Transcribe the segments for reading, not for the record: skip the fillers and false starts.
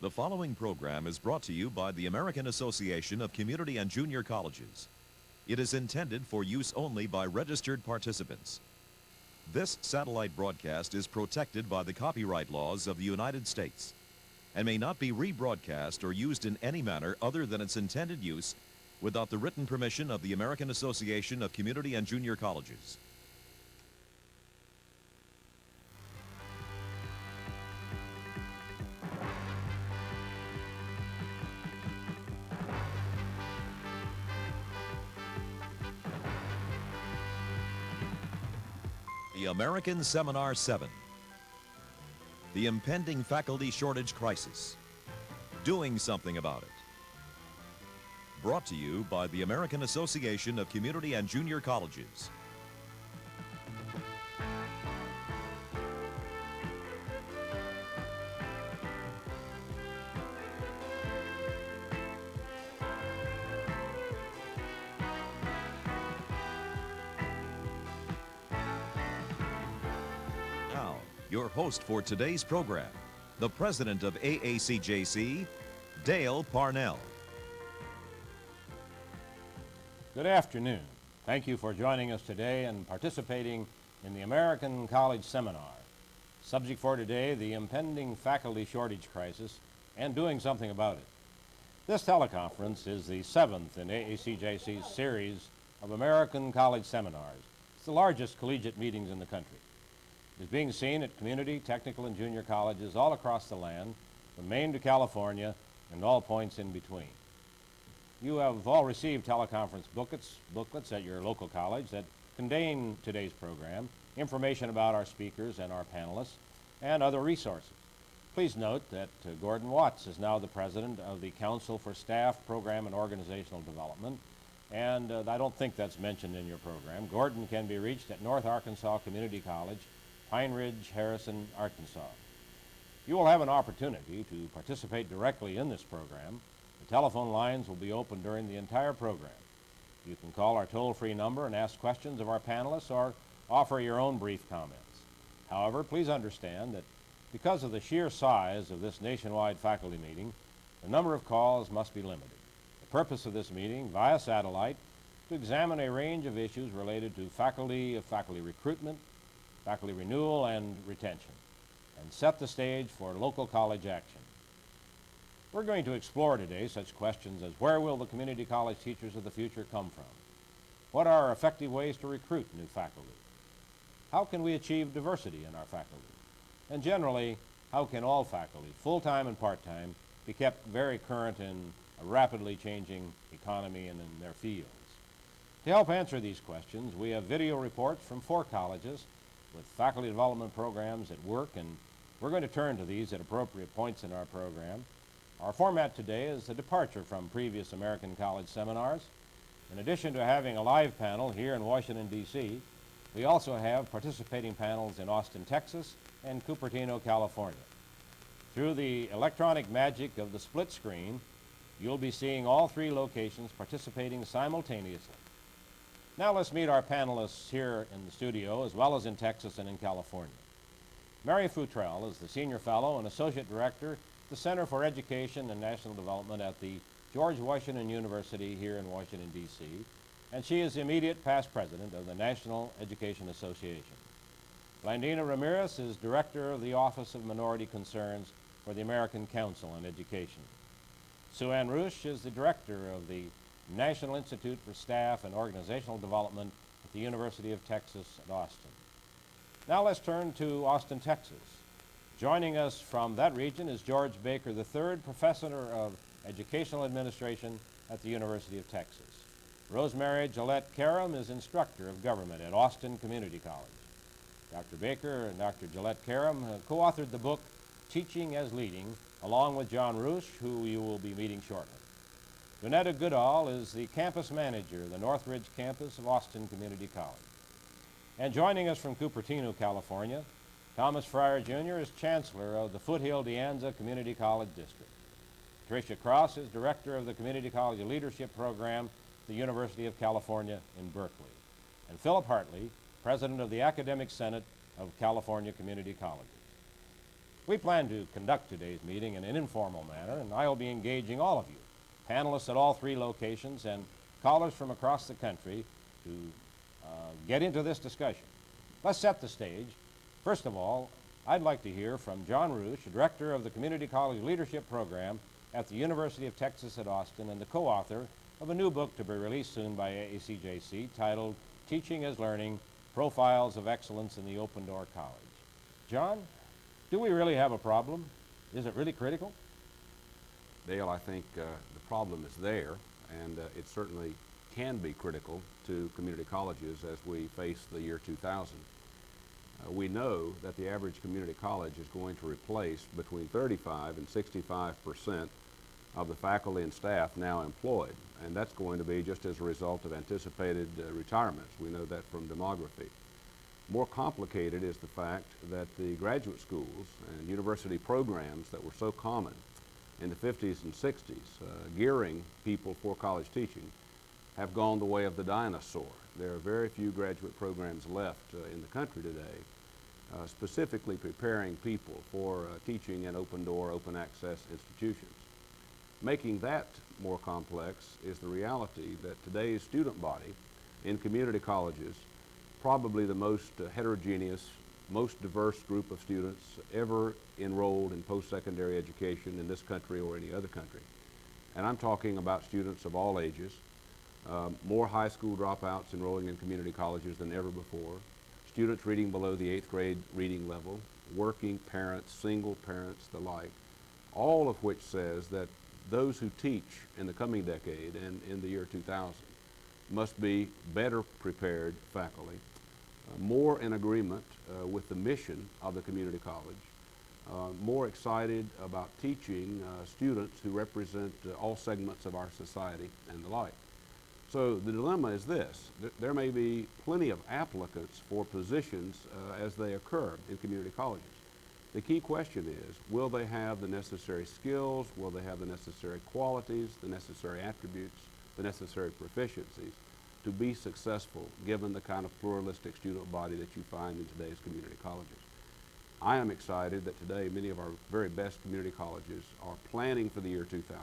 The following program is brought to you by the American Association of Community and Junior Colleges. It is intended for use only by registered participants. This satellite broadcast is protected by the copyright laws of the United States and may not be rebroadcast or used in any manner other than its intended use without the written permission of the American Association of Community and Junior Colleges. The American Seminar 7. The Impending Faculty Shortage Crisis. Doing Something About It. Brought to you by the American Association of Community and Junior Colleges. Now, your host for today's program, the president of AACJC, Dale Parnell. Good afternoon. Thank you for joining us today and participating in the American College Seminar. Subject for today, the impending faculty shortage crisis and doing something about it. This teleconference is the 7th in AACJC's series of American College Seminars. It's the largest collegiate meetings in the country. It is being seen at community, technical, and junior colleges all across the land, from Maine to California, and all points in between. You have all received teleconference booklets at your local college that contain today's program, information about our speakers and our panelists, and other resources. Please note that Gordon Watts is now the president of the Council for Staff, Program, and Organizational Development, and I don't think that's mentioned in your program. Gordon can be reached at North Arkansas Community College, Pine Ridge, Harrison, Arkansas. You will have an opportunity to participate directly in this program. The telephone lines will be open during the entire program. You can call our toll-free number and ask questions of our panelists or offer your own brief comments. However, please understand that because of the sheer size of this nationwide faculty meeting, the number of calls must be limited. The purpose of this meeting, via satellite, is to examine a range of issues related to faculty recruitment, faculty renewal, and retention, and set the stage for local college action. We're going to explore today such questions as where will the community college teachers of the future come from? What are effective ways to recruit new faculty? How can we achieve diversity in our faculty? And generally, how can all faculty, full-time and part-time, be kept very current in a rapidly changing economy and in their fields? To help answer these questions, we have video reports from 4 colleges with faculty development programs at work, and we're going to turn to these at appropriate points in our program. Our format today is a departure from previous American College seminars. In addition to having a live panel here in Washington, D.C., we also have participating panels in Austin, Texas, and Cupertino, California. Through the electronic magic of the split screen, you'll be seeing all 3 locations participating simultaneously. Now let's meet our panelists here in the studio, as well as in Texas and in California. Mary Futrell is the Senior Fellow and Associate Director at the Center for Education and National Development at the George Washington University here in Washington, D.C., and she is the immediate past president of the National Education Association. Blandina Ramirez is Director of the Office of Minority Concerns for the American Council on Education. Sue Ann Rush is the Director of the National Institute for Staff and Organizational Development at the University of Texas at Austin. Now let's turn to Austin, Texas. Joining us from that region is George Baker III, Professor of Educational Administration at the University of Texas. Rosemary Gillette Karam is Instructor of Government at Austin Community College. Dr. Baker and Dr. Gillette Karam co-authored the book Teaching as Leading, along with John Rush, who you will be meeting shortly. Donetta Goodall is the campus manager of the Northridge campus of Austin Community College. And joining us from Cupertino, California, Thomas Fryer Jr. is Chancellor of the Foothill De Anza Community College District. Patricia Cross is Director of the Community College Leadership Program at the University of California in Berkeley. And Philip Hartley, President of the Academic Senate of California Community Colleges. We plan to conduct today's meeting in an informal manner, and I will be engaging all of you, panelists at all three locations, and callers from across the country to get into this discussion. Let's set the stage. First of all, I'd like to hear from John Roosh, Director of the Community College Leadership Program at the University of Texas at Austin and the co-author of a new book to be released soon by ACJC titled Teaching is Learning, Profiles of Excellence in the Open Door College. John, do we really have a problem? Is it really critical? Dale, I think the problem is there, and it certainly can be critical to community colleges as we face the year 2000. We know that the average community college is going to replace between 35 and 65% of the faculty and staff now employed, and that's going to be just as a result of anticipated retirements. We know that from demography. More complicated is the fact that the graduate schools and university programs that were so common in the 50s and 60s, gearing people for college teaching, have gone the way of the dinosaur. There are very few graduate programs left in the country today, specifically preparing people for teaching in open door, open access institutions. Making that more complex is the reality that today's student body in community colleges, probably the most heterogeneous, most diverse group of students ever enrolled in post-secondary education in this country or any other country. And I'm talking about students of all ages, more high school dropouts enrolling in community colleges than ever before, students reading below the 8th grade reading level, working parents, single parents, the like, all of which says that those who teach in the coming decade and in the year 2000 must be better prepared faculty, more in agreement with the mission of the community college, more excited about teaching students who represent all segments of our society and the like. So the dilemma is this: there may be plenty of applicants for positions as they occur in community colleges. The key question is, will they have the necessary skills, will they have the necessary qualities, the necessary attributes, the necessary proficiencies to be successful given the kind of pluralistic student body that you find in today's community colleges? I am excited that today many of our very best community colleges are planning for the year 2000,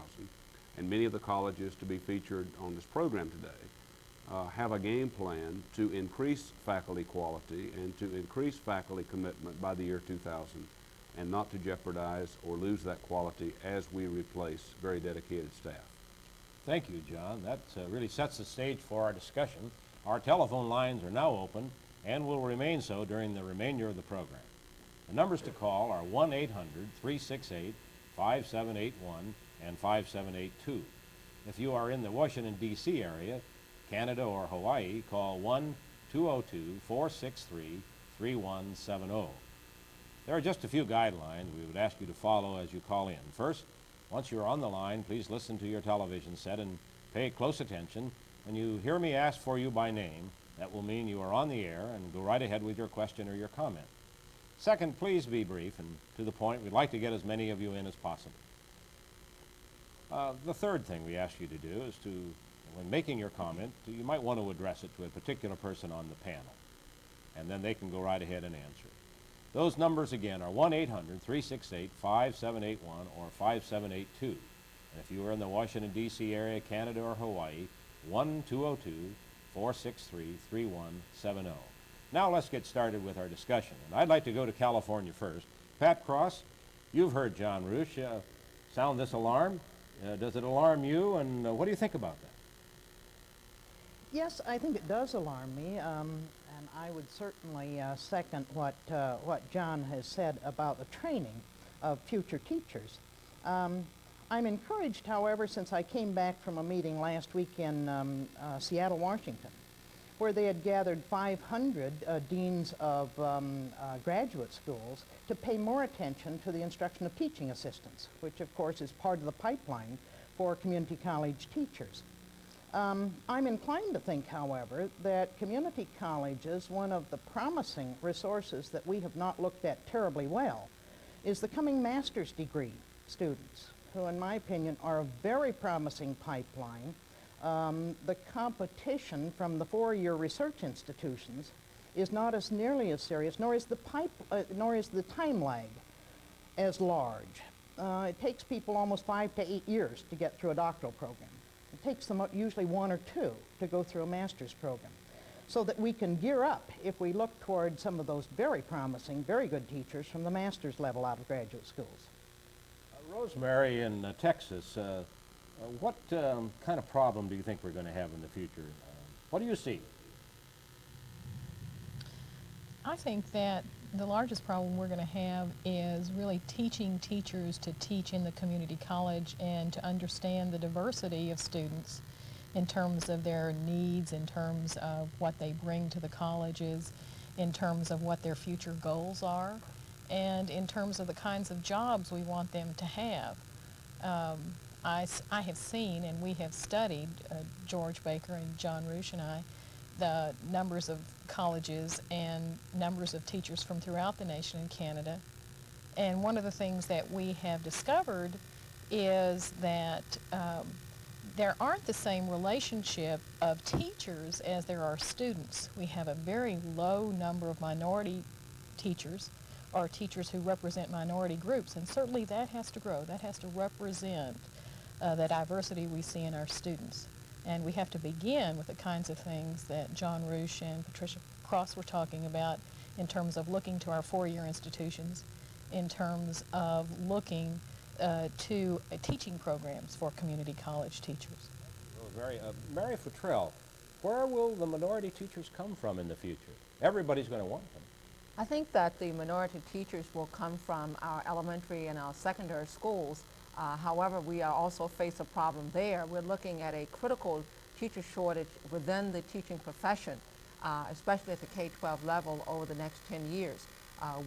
and many of the colleges to be featured on this program today have a game plan to increase faculty quality and to increase faculty commitment by the year 2000, and not to jeopardize or lose that quality as we replace very dedicated staff. Thank you, John. That really sets the stage for our discussion. Our telephone lines are now open and will remain so during the remainder of the program. The numbers to call are 1-800-368-5781 and 5782. If you are in the Washington, D.C. area, Canada, or Hawaii, call 1-202-463-3170. There are just a few guidelines we would ask you to follow as you call in. First, once you're on the line, please listen to your television set and pay close attention. When you hear me ask for you by name, that will mean you are on the air, and go right ahead with your question or your comment. Second, please be brief and to the point. We'd like to get as many of you in as possible. The third thing we ask you to do is to, when making your comment, you might want to address it to a particular person on the panel, and then they can go right ahead and answer. Those numbers again are 1-800-368-5781 or 5782. And if you are in the Washington, D.C. area, Canada, or Hawaii, 1-202-463-3170. Now let's get started with our discussion. And I'd like to go to California first. Pat Cross, you've heard John Roosh sound this alarm. Does it alarm you, and what do you think about that? Yes, I think it does alarm me, and I would certainly second what John has said about the training of future teachers. I'm encouraged, however, since I came back from a meeting last week in Seattle, Washington, where they had gathered 500 deans of graduate schools to pay more attention to the instruction of teaching assistants, which of course is part of the pipeline for community college teachers. I'm inclined to think, however, that community colleges, one of the promising resources that we have not looked at terribly well, is the coming master's degree students, who in my opinion are a very promising pipeline. The competition from the four-year research institutions is not as nearly as serious, nor is the time lag. as large. It takes people almost 5 to 8 years to get through a doctoral program. It takes them usually 1 or 2 to go through a master's program. So that we can gear up if we look toward some of those very promising, very good teachers from the master's level out of graduate schools. Rosemary, in Texas, what kind of problem do you think we're going to have in the future? What do you see? I think that the largest problem we're going to have is really teaching teachers to teach in the community college and to understand the diversity of students in terms of their needs, in terms of what they bring to the colleges, in terms of what their future goals are, and in terms of the kinds of jobs we want them to have. I have seen, and we have studied, George Baker and John Roosh and I, the numbers of colleges and numbers of teachers from throughout the nation in Canada. And one of the things that we have discovered is that there aren't the same relationship of teachers as there are students. We have a very low number of minority teachers or teachers who represent minority groups, and certainly that has to grow. That has to represent the diversity we see in our students. And we have to begin with the kinds of things that John Roosh and Patricia Cross were talking about in terms of looking to our four-year institutions, in terms of looking to teaching programs for community college teachers. Mary Futrell, where will the minority teachers come from in the future? Everybody's going to want them. I think that the minority teachers will come from our elementary and our secondary schools. However, we are also face a problem there. We're looking at a critical teacher shortage within the teaching profession, especially at the K-12 level over the next 10 years.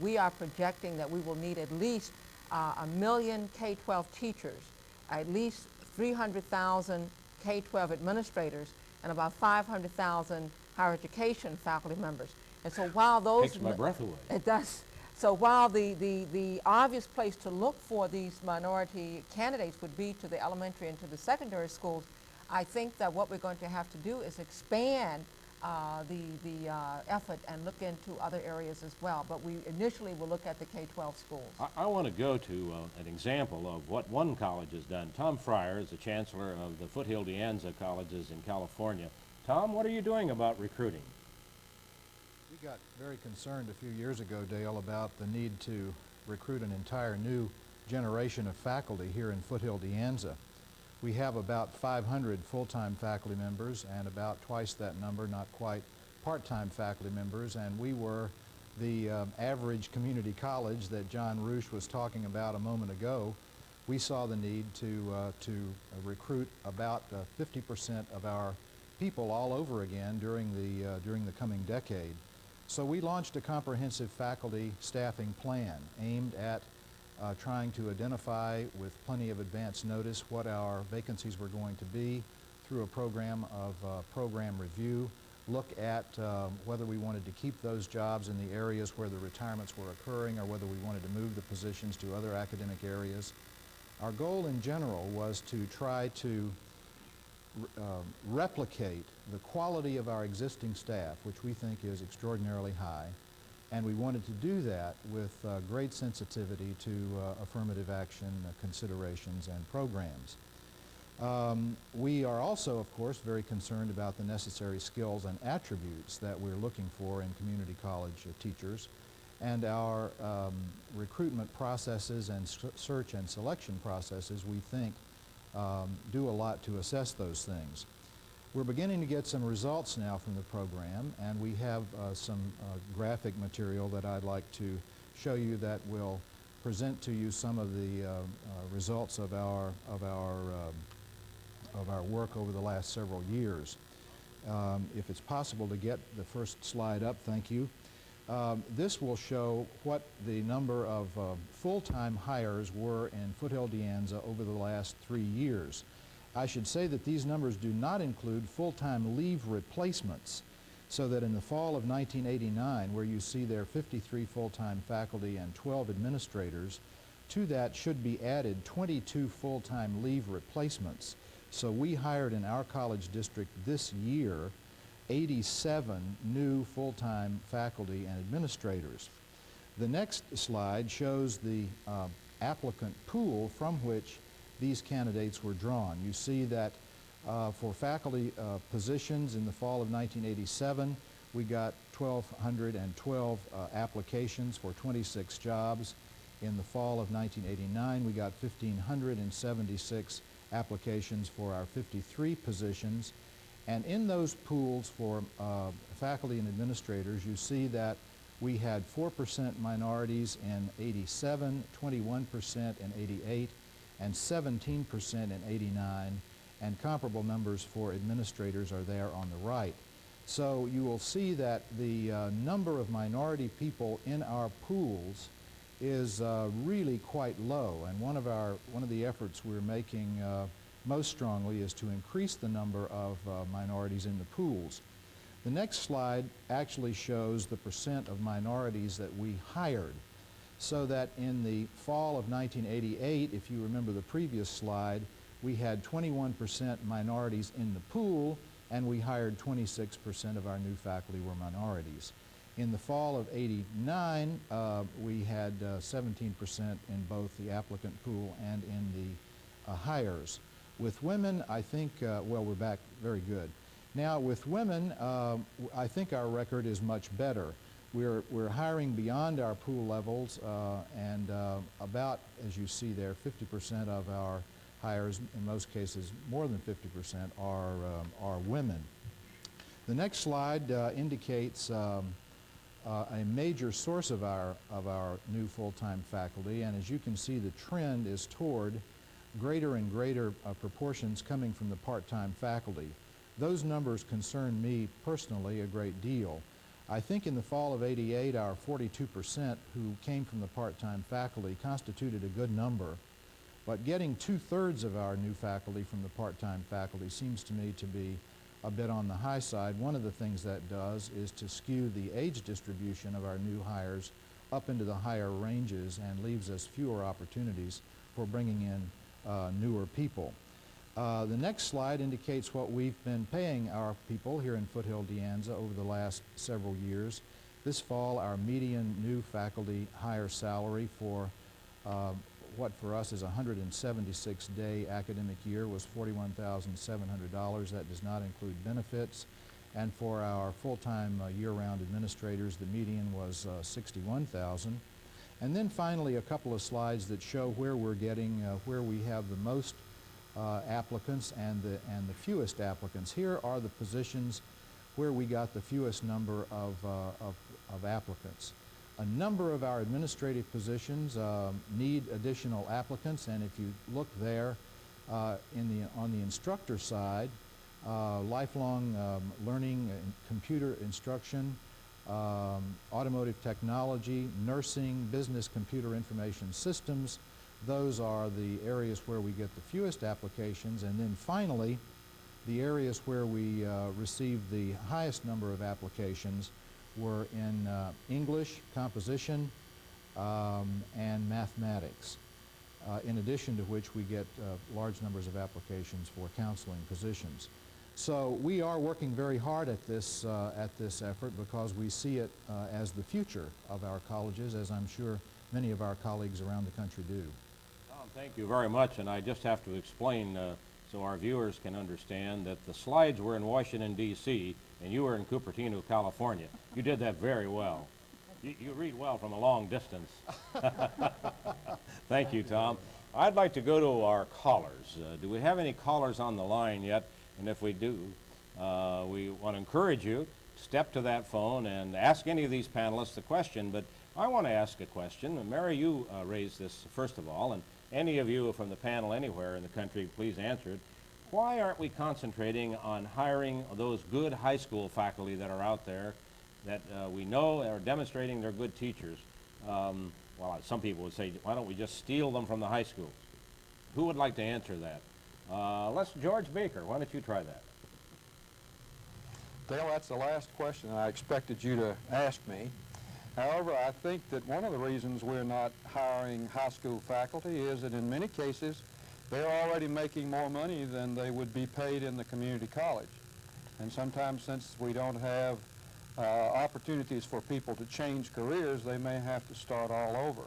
We are projecting that we will need at least 1 million K-12 teachers, at least 300,000 K-12 administrators, and about 500,000 higher education faculty members. And so while those— Takes my breath away. It does. So while the obvious place to look for these minority candidates would be to the elementary and to the secondary schools, I think that what we're going to have to do is expand the effort and look into other areas as well. But we initially will look at the K-12 schools. I want to go to an example of what one college has done. Tom Fryer is the chancellor of the Foothill De Anza colleges in California. Tom, what are you doing about recruiting? We got very concerned a few years ago, Dale, about the need to recruit an entire new generation of faculty here in Foothill De Anza. We have about 500 full-time faculty members and about twice that number, not quite, part-time faculty members, and we were the average community college that John Roosh was talking about a moment ago. We saw the need to recruit about 50% of our people all over again during the coming decade. So we launched a comprehensive faculty staffing plan aimed at trying to identify with plenty of advance notice what our vacancies were going to be through a program of program review, look at whether we wanted to keep those jobs in the areas where the retirements were occurring or whether we wanted to move the positions to other academic areas. Our goal in general was to try to replicate the quality of our existing staff, which we think is extraordinarily high, and we wanted to do that with great sensitivity to affirmative action considerations and programs. We are also, of course, very concerned about the necessary skills and attributes that we're looking for in community college teachers, and our recruitment processes and search and selection processes, we think, do a lot to assess those things. We're beginning to get some results now from the program, and we have some graphic material that I'd like to show you that will present to you some of the results of our work over the last several years. If it's possible to get the first slide up, thank you. This will show what the number of full-time hires were in Foothill De Anza over the last 3 years. I should say that these numbers do not include full-time leave replacements, so that in the fall of 1989, where you see there 53 full-time faculty and 12 administrators, to that should be added 22 full-time leave replacements. So we hired in our college district this year 87 new full-time faculty and administrators. The next slide shows the applicant pool from which these candidates were drawn. You see that for faculty positions in the fall of 1987, we got 1,212 applications for 26 jobs. In the fall of 1989, we got 1,576 applications for our 53 positions. And in those pools for faculty and administrators, you see that we had 4% minorities in 87, 21% in 88, and 17% in 89, and comparable numbers for administrators are there on the right. So you will see that the number of minority people in our pools is really quite low, and one of the efforts we're making most strongly is to increase the number of minorities in the pools. The next slide actually shows the percent of minorities that we hired, so that in the fall of 1988, if you remember the previous slide, we had 21% minorities in the pool, and we hired 26% of our new faculty were minorities. In the fall of '89, we had 17% in both the applicant pool and in the hires. With women, I think, well, we're back very good. Now, with women, I think our record is much better. We're hiring beyond our pool levels, and about, as you see there, 50% of our hires, in most cases more than 50%, are women. The next slide indicates a major source of our new full-time faculty, and as you can see, the trend is toward greater and greater proportions coming from the part-time faculty. Those numbers concern me personally a great deal. I think in the fall of '88, our 42% who came from the part-time faculty constituted a good number, but getting 2/3 of our new faculty from the part-time faculty seems to me to be a bit on the high side. One of the things that does is to skew the age distribution of our new hires up into the higher ranges and leaves us fewer opportunities for bringing in newer people. The next slide indicates what we've been paying our people here in Foothill De Anza over the last several years. This fall, our median new faculty hire salary for what for us is a 176-day academic year was $41,700. That does not include benefits. And for our full-time year-round administrators, the median was $61,000. And then finally, a couple of slides that show where we're getting, where we have the most applicants and the fewest applicants. Here are the positions where we got the fewest number of applicants. A number of our administrative positions need additional applicants, and if you look there on the instructor side, lifelong learning, computer instruction, automotive technology, nursing, business computer information systems, those are the areas where we get the fewest applications. And then finally, the areas where we received the highest number of applications were in English, composition, and mathematics, in addition to which we get large numbers of applications for counseling positions. So we are working very hard at this effort because we see it as the future of our colleges, as I'm sure many of our colleagues around the country do. Tom, thank you very much, and I just have to explain so our viewers can understand that the slides were in Washington, D.C., and you were in Cupertino, California. You did that very well. You read well from a long distance. Thank you, Tom. I'd like to go to our callers. Do we have any callers on the line yet? And if we do, we want to encourage you to step to that phone and ask any of these panelists a question. But I want to ask a question. And Mary, you raised this first of all, and any of you from the panel anywhere in the country, please answer it. Why aren't we concentrating on hiring those good high school faculty that are out there that we know are demonstrating they're good teachers? Well, some people would say, why don't we just steal them from the high schools? Who would like to answer that? George Baker, why don't you try that? Dale, that's the last question I expected you to ask me. However, I think that one of the reasons we're not hiring high school faculty is that in many cases, they're already making more money than they would be paid in the community college. And sometimes, since we don't have opportunities for people to change careers, they may have to start all over.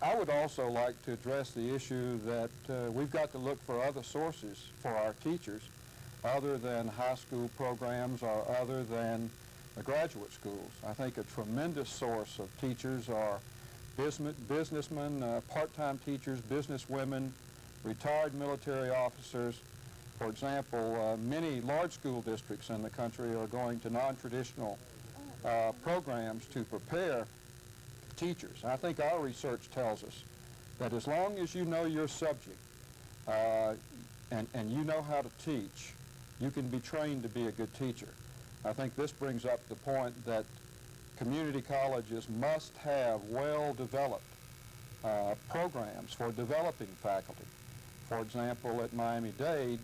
I would also like to address the issue that we've got to look for other sources for our teachers other than high school programs or other than the graduate schools. I think a tremendous source of teachers are businessmen, part-time teachers, businesswomen, retired military officers. For example, many large school districts in the country are going to non-traditional programs to prepare teachers. I think our research tells us that as long as you know your subject and you know how to teach, you can be trained to be a good teacher. I think this brings up the point that community colleges must have well-developed programs for developing faculty. For example, at Miami-Dade,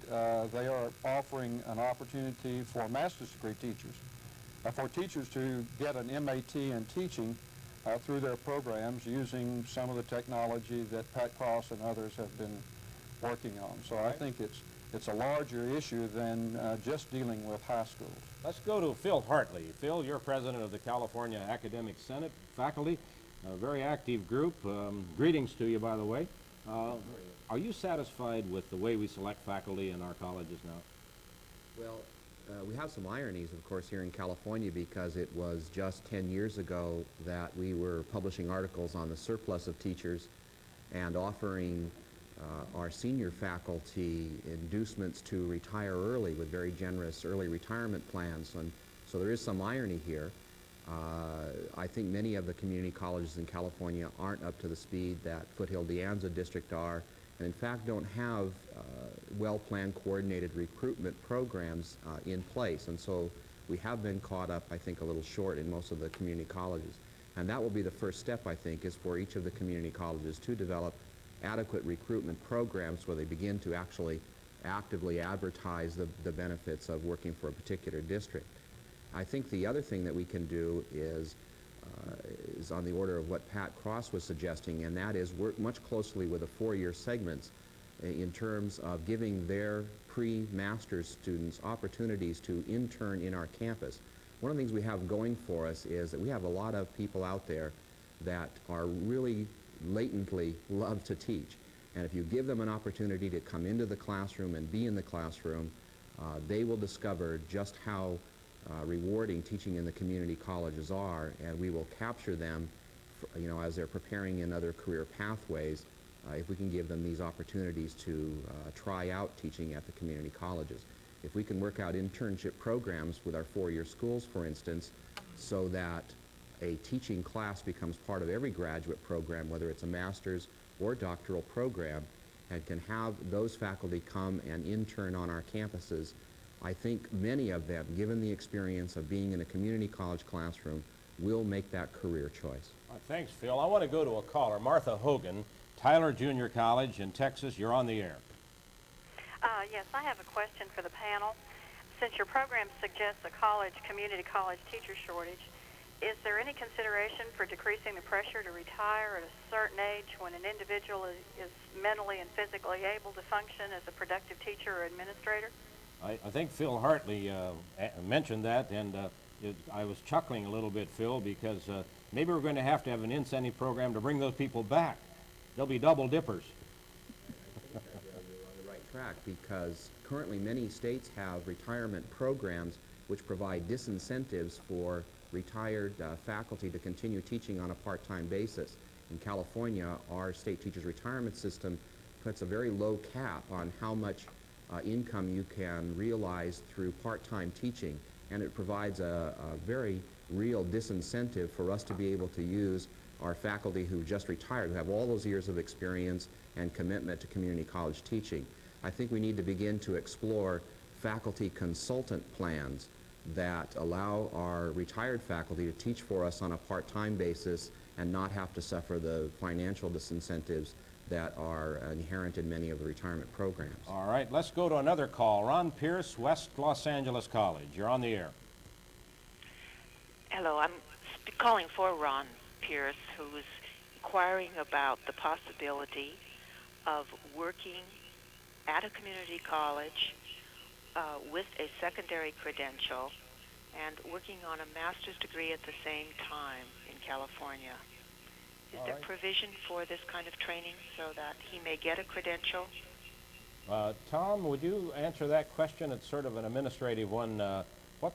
they are offering an opportunity for master's degree teachers, for teachers to get an MAT in teaching through their programs using some of the technology that Pat Cross and others have been working on. So I think it's a larger issue than just dealing with high schools. Let's go to Phil Hartley. Phil, you're president of the California Academic Senate faculty, a very active group. Greetings to you, by the way. Are you satisfied with the way we select faculty in our colleges now? Well, we have some ironies, of course, here in California because it was just 10 years ago that we were publishing articles on the surplus of teachers and offering our senior faculty inducements to retire early with very generous early retirement plans. And so there is some irony here. I think many of the community colleges in California aren't up to the speed that Foothill De Anza District are, and in fact don't have well-planned, coordinated recruitment programs in place. And so we have been caught up, I think, a little short in most of the community colleges. And that will be the first step, I think, is for each of the community colleges to develop adequate recruitment programs where they begin to actually actively advertise the benefits of working for a particular district. I think the other thing that we can do is on the order of what Pat Cross was suggesting, and that is work much closely with the four-year segments in terms of giving their pre-master's students opportunities to intern in our campus. One of the things we have going for us is that we have a lot of people out there that are really latently love to teach. And if you give them an opportunity to come into the classroom and be in the classroom, they will discover just how rewarding teaching in the community colleges are, and we will capture them, as they're preparing in other career pathways, if we can give them these opportunities to try out teaching at the community colleges. If we can work out internship programs with our four-year schools, for instance, so that a teaching class becomes part of every graduate program, whether it's a master's or doctoral program, and can have those faculty come and intern on our campuses, I think many of them, given the experience of being in a community college classroom, will make that career choice. Thanks, Phil. I want to go to a caller, Martha Hogan, Tyler Junior College in Texas. You're on the air. Yes, I have a question for the panel. Since your program suggests a community college teacher shortage, is there any consideration for decreasing the pressure to retire at a certain age when an individual is mentally and physically able to function as a productive teacher or administrator? I think Phil Hartley mentioned that, and I was chuckling a little bit, Phil, because maybe we're going to have an incentive program to bring those people back. They'll be double dippers. You're on the right track, because currently many states have retirement programs which provide disincentives for retired faculty to continue teaching on a part-time basis. In California, our state teachers' retirement system puts a very low cap on how much income you can realize through part-time teaching, and it provides a very real disincentive for us to be able to use our faculty who just retired, who have all those years of experience and commitment to community college teaching. I think we need to begin to explore faculty consultant plans that allow our retired faculty to teach for us on a part-time basis and not have to suffer the financial disincentives that are inherent in many of the retirement programs. All right, let's go to another call. Ron Pierce, West Los Angeles College. You're on the air. Hello, I'm calling for Ron Pierce, who's inquiring about the possibility of working at a community college with a secondary credential and working on a master's degree at the same time in California. Is there provision for this kind of training so that he may get a credential? Tom, would you answer that question? It's sort of an administrative one. Could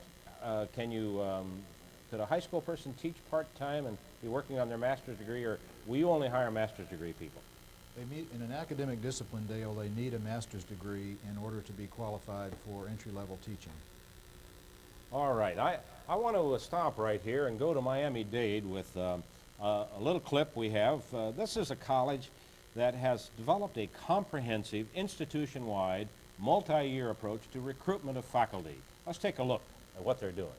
a high school person teach part-time and be working on their master's degree, or we only hire master's degree people? They meet in an academic discipline, Dale. They need a master's degree in order to be qualified for entry-level teaching. All right. I want to stop right here and go to Miami-Dade with a little clip we have. This is a college that has developed a comprehensive, institution-wide, multi-year approach to recruitment of faculty. Let's take a look at what they're doing.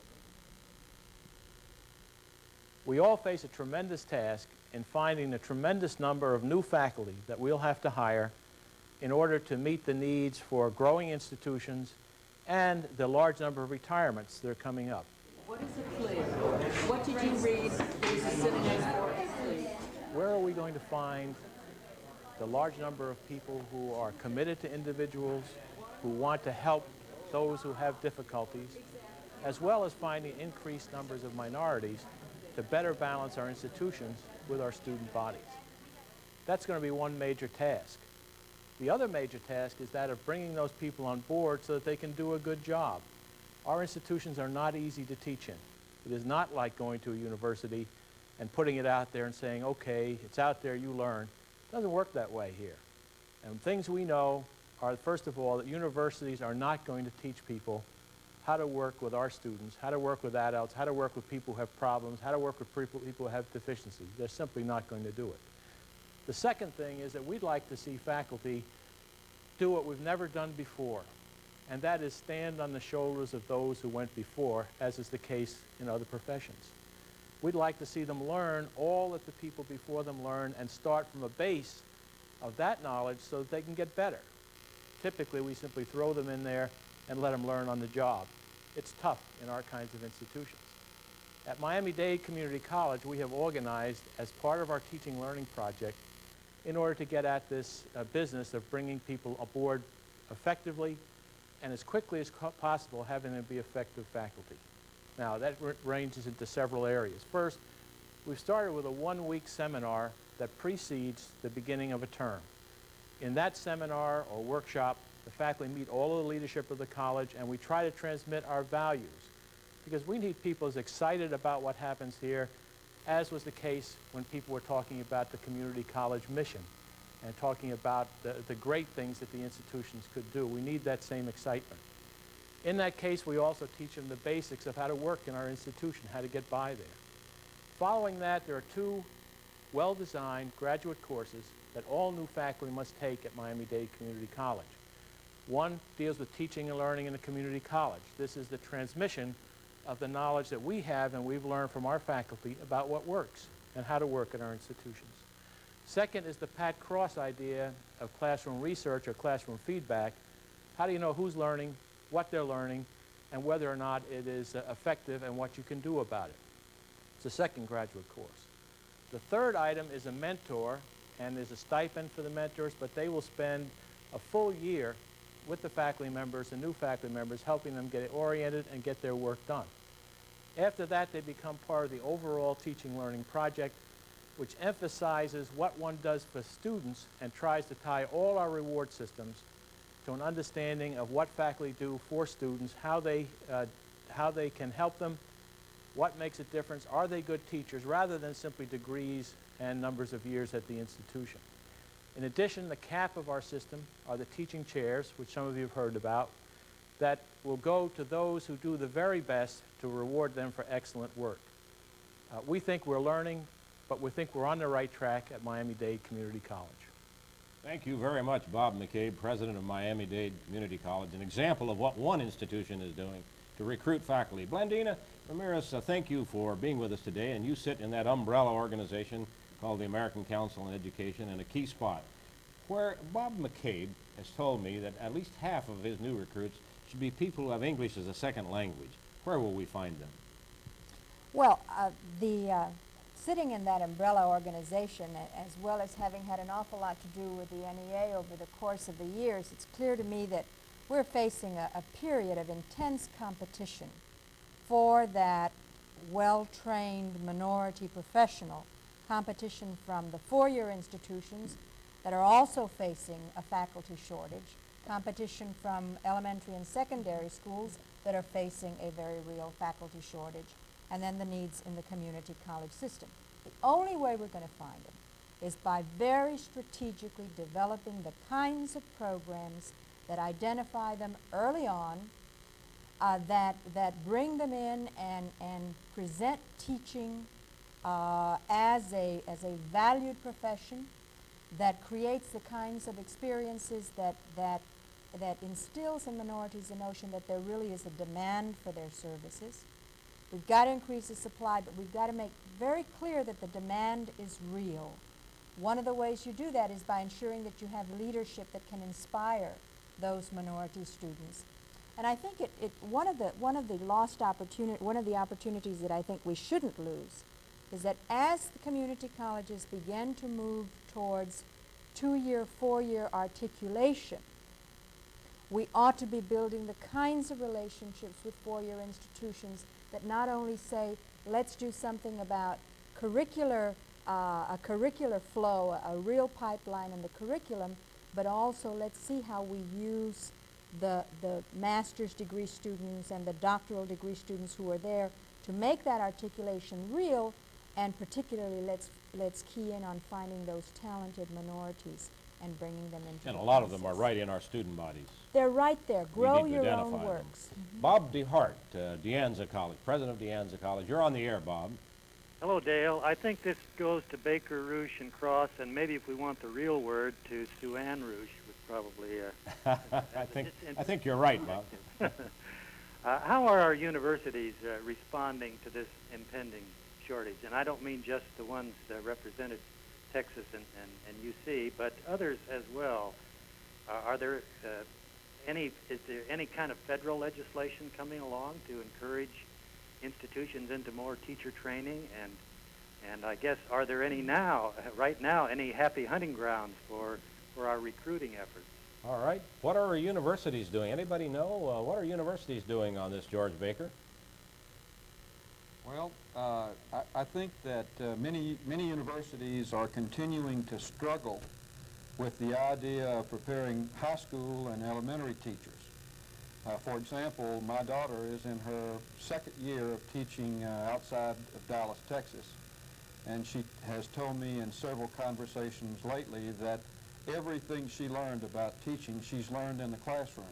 We all face a tremendous task in finding a tremendous number of new faculty that we'll have to hire in order to meet the needs for growing institutions and the large number of retirements that are coming up. What is a plea? What did you read? There's a sitting next for a plea. Where are we going to find the large number of people who are committed to individuals, who want to help those who have difficulties, as well as finding increased numbers of minorities to better balance our institutions with our student bodies? That's going to be one major task. The other major task is that of bringing those people on board so that they can do a good job. Our institutions are not easy to teach in. It is not like going to a university and putting it out there and saying, okay, it's out there, you learn. It doesn't work that way here. And things we know are, first of all, that universities are not going to teach people how to work with our students, how to work with adults, how to work with people who have problems, how to work with people who have deficiencies. They're simply not going to do it. The second thing is that we'd like to see faculty do what we've never done before, and that is stand on the shoulders of those who went before, as is the case in other professions. We'd like to see them learn all that the people before them learned and start from a base of that knowledge so that they can get better. Typically, we simply throw them in there and let them learn on the job. It's tough in our kinds of institutions. At Miami-Dade Community College, we have organized as part of our teaching learning project in order to get at this business of bringing people aboard effectively and as quickly as possible having them be effective faculty. Now, that ranges into several areas. First, we've started with a one-week seminar that precedes the beginning of a term. In that seminar or workshop, the faculty meet all of the leadership of the college, and we try to transmit our values, because we need people as excited about what happens here as was the case when people were talking about the community college mission and talking about the great things that the institutions could do. We need that same excitement. In that case, we also teach them the basics of how to work in our institution, how to get by there. Following that, there are two well-designed graduate courses that all new faculty must take at Miami-Dade Community College. One deals with teaching and learning in a community college. This is the transmission of the knowledge that we have and we've learned from our faculty about what works and how to work in our institutions. Second is the Pat Cross idea of classroom research or classroom feedback. How do you know who's learning, what they're learning, and whether or not it is effective and what you can do about it? It's a second graduate course. The third item is a mentor, and there's a stipend for the mentors, but they will spend a full year with the faculty members, the new faculty members, helping them get oriented and get their work done. After that, they become part of the overall teaching learning project, which emphasizes what one does for students and tries to tie all our reward systems to an understanding of what faculty do for students, how they can help them, what makes a difference, are they good teachers, rather than simply degrees and numbers of years at the institution. In addition, the cap of our system are the teaching chairs, which some of you have heard about, that will go to those who do the very best to reward them for excellent work. We think we're learning, but we think we're on the right track at Miami-Dade Community College. Thank you very much, Bob McCabe, president of Miami-Dade Community College, an example of what one institution is doing to recruit faculty. Blandina Ramirez, thank you for being with us today, and you sit in that umbrella organization called the American Council on Education in a key spot, where Bob McCabe has told me that at least half of his new recruits should be people who have English as a second language. Where will we find them? Well, sitting in that umbrella organization, as well as having had an awful lot to do with the NEA over the course of the years, it's clear to me that we're facing a period of intense competition for that well-trained minority professional, competition from the four-year institutions that are also facing a faculty shortage, competition from elementary and secondary schools that are facing a very real faculty shortage, and then the needs in the community college system. The only way we're going to find them is by very strategically developing the kinds of programs that identify them early on, that bring them in and present teaching as a valued profession, that creates the kinds of experiences that instills in minorities the notion that there really is a demand for their services. We've got to increase the supply, but we've got to make very clear that the demand is real. One of the ways you do that is by ensuring that you have leadership that can inspire those minority students. And I think one of the opportunities that I think we shouldn't lose is that as the community colleges begin to move towards 2-year, 4-year articulation, we ought to be building the kinds of relationships with four-year institutions that not only say, let's do something about a curricular flow, a real pipeline in the curriculum, but also let's see how we use the master's degree students and the doctoral degree students who are there to make that articulation real, and particularly let's key in on finding those talented minorities and bringing them into And the a lot of process. them are right in our student bodies. They're right there. Grow We need to your identify own them. works. Mhm. Bob DeHart, De Anza College, president of De Anza College. You're on the air, Bob. Hello, Dale. I think this goes to Baker, Rouge, and Cross, and maybe if we want the real word, to Sue-Ann Rouge would probably... I think you're right, Bob. How are our universities responding to this impending shortage? And I don't mean just the ones represented, Texas and UC, but others as well. Is there any kind of federal legislation coming along to encourage institutions into more teacher training? And I guess, are there any right now, any happy hunting grounds for our recruiting efforts? All right. What are our universities doing? Anybody know? What are universities doing on this, George Baker? Well, I think that many universities are continuing to struggle with the idea of preparing high school and elementary teachers. For example, my daughter is in her second year of teaching outside of Dallas, Texas, and she has told me in several conversations lately that everything she learned about teaching, she's learned in the classroom.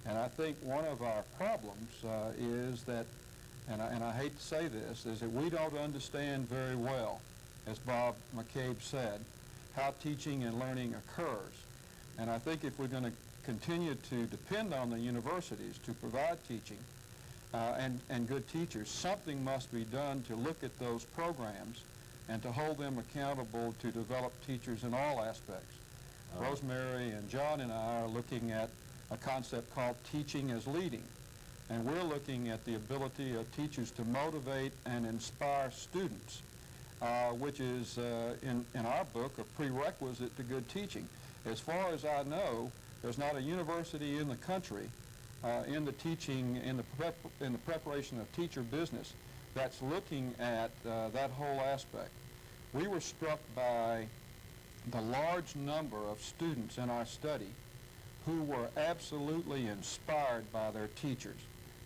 And I think one of our problems is that, and I hate to say this, is that we don't understand very well, as Bob McCabe said, how teaching and learning occurs. And I think if we're going to continue to depend on the universities to provide teaching and good teachers, something must be done to look at those programs and to hold them accountable to develop teachers in all aspects. Rosemary and John and I are looking at a concept called teaching as leading. And we're looking at the ability of teachers to motivate and inspire students, which is, in our book, a prerequisite to good teaching. As far as I know, there's not a university in the country in the teaching, in the preparation of teacher business that's looking at that whole aspect. We were struck by the large number of students in our study who were absolutely inspired by their teachers,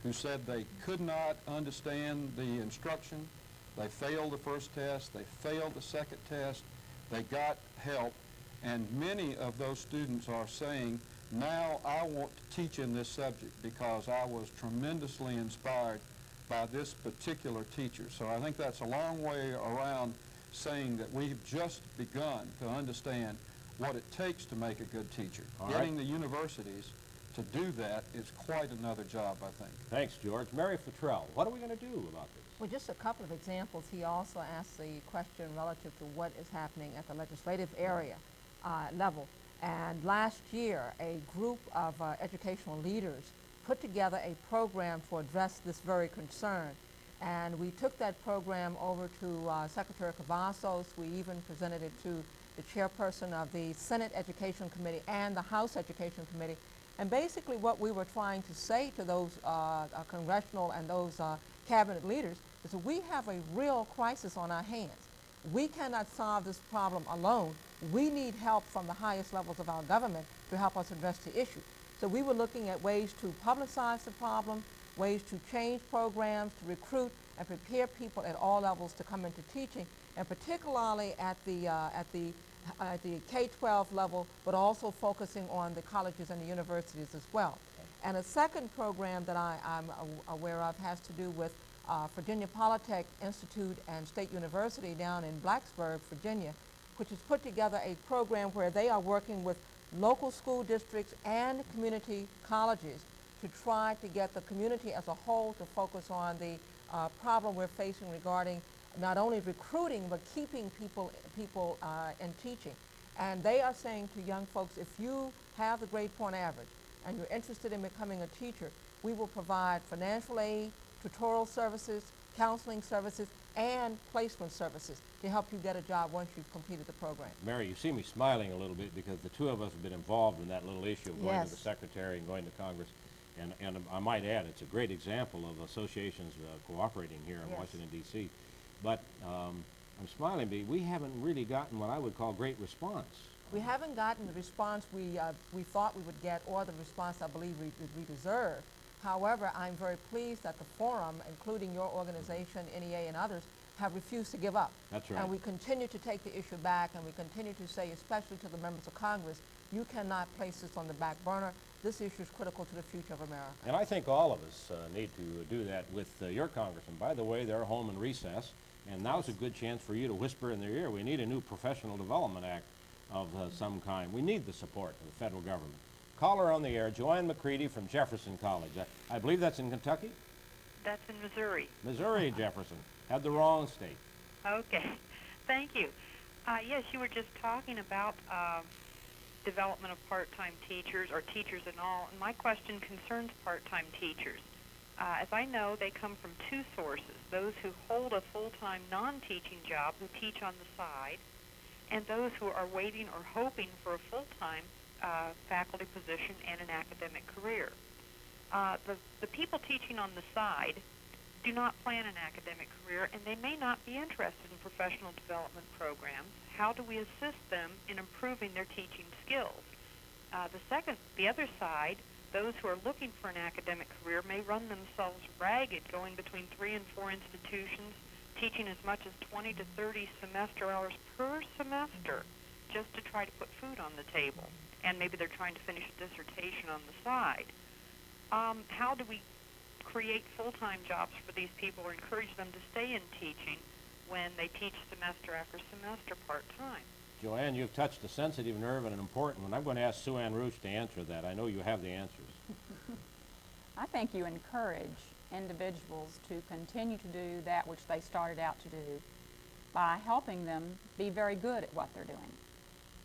who said they could not understand the instruction, they failed the first test, they failed the second test, they got help, and many of those students are saying, now I want to teach in this subject because I was tremendously inspired by this particular teacher. So I think that's a long way around saying that we've just begun to understand what it takes to make a good teacher. Getting the universities to do that is quite another job, I think. Thanks, George. Mary Futrell, what are we going to do about this? Well, just a couple of examples. He also asked the question relative to what is happening at the legislative area level. And last year, a group of educational leaders put together a program to address this very concern. And we took that program over to Secretary Cavazos. We even presented it to the chairperson of the Senate Education Committee and the House Education Committee. And basically what we were trying to say to those congressional and those cabinet leaders is that we have a real crisis on our hands. We cannot solve this problem alone. We need help from the highest levels of our government to help us address the issue. So we were looking at ways to publicize the problem, ways to change programs, to recruit and prepare people at all levels to come into teaching, and particularly at the K-12 level, but also focusing on the colleges and the universities as well. And a second program that I'm aware of has to do with Virginia Polytech Institute and State University down in Blacksburg, Virginia, which has put together a program where they are working with local school districts and community colleges to try to get the community as a whole to focus on the problem we're facing regarding not only recruiting but keeping people in teaching. And they are saying to young folks, if you have the grade point average and you're interested in becoming a teacher, we will provide financial aid, tutorial services, counseling services, and placement services to help you get a job once you've completed the program. Mary, you see me smiling a little bit because the two of us have been involved in that little issue of going to the Secretary and going to Congress. And I might add, it's a great example of associations cooperating here in Washington, D.C. But I'm smiling because we haven't really gotten what I would call great response. We haven't gotten the response we thought we would get, or the response I believe we deserve. However, I'm very pleased that the forum, including your organization, NEA, and others, have refused to give up. That's right. And we continue to take the issue back, and we continue to say, especially to the members of Congress, you cannot place this on the back burner. This issue is critical to the future of America. And I think all of us need to do that with your congressman. By the way, they're home in recess, and now's a good chance for you to whisper in their ear. We need a new Professional Development Act of some kind. We need the support of the federal government. Caller on the air, Joanne McCready from Jefferson College. I believe that's in Kentucky? That's in Missouri. Missouri, Jefferson. Had the wrong state. Okay. Thank you. Yes, you were just talking about development of part-time teachers, or teachers and all. And my question concerns part-time teachers. As I know, they come from two sources: those who hold a full-time non-teaching job who teach on the side, and those who are waiting or hoping for a full-time faculty position and an academic career. The people teaching on the side do not plan an academic career, and they may not be interested in professional development programs. How do we assist them in improving their teaching skills? The other side, those who are looking for an academic career may run themselves ragged, going between 3 and 4 institutions, teaching as much as 20 to 30 semester hours per semester just to try to put food on the table. And maybe they're trying to finish a dissertation on the side. How do we create full-time jobs for these people or encourage them to stay in teaching when they teach semester after semester part-time? Joanne, you've touched a sensitive nerve and an important one. I'm going to ask Sue Ann Roosh to answer that. I know you have the answers. I think you encourage individuals to continue to do that which they started out to do by helping them be very good at what they're doing.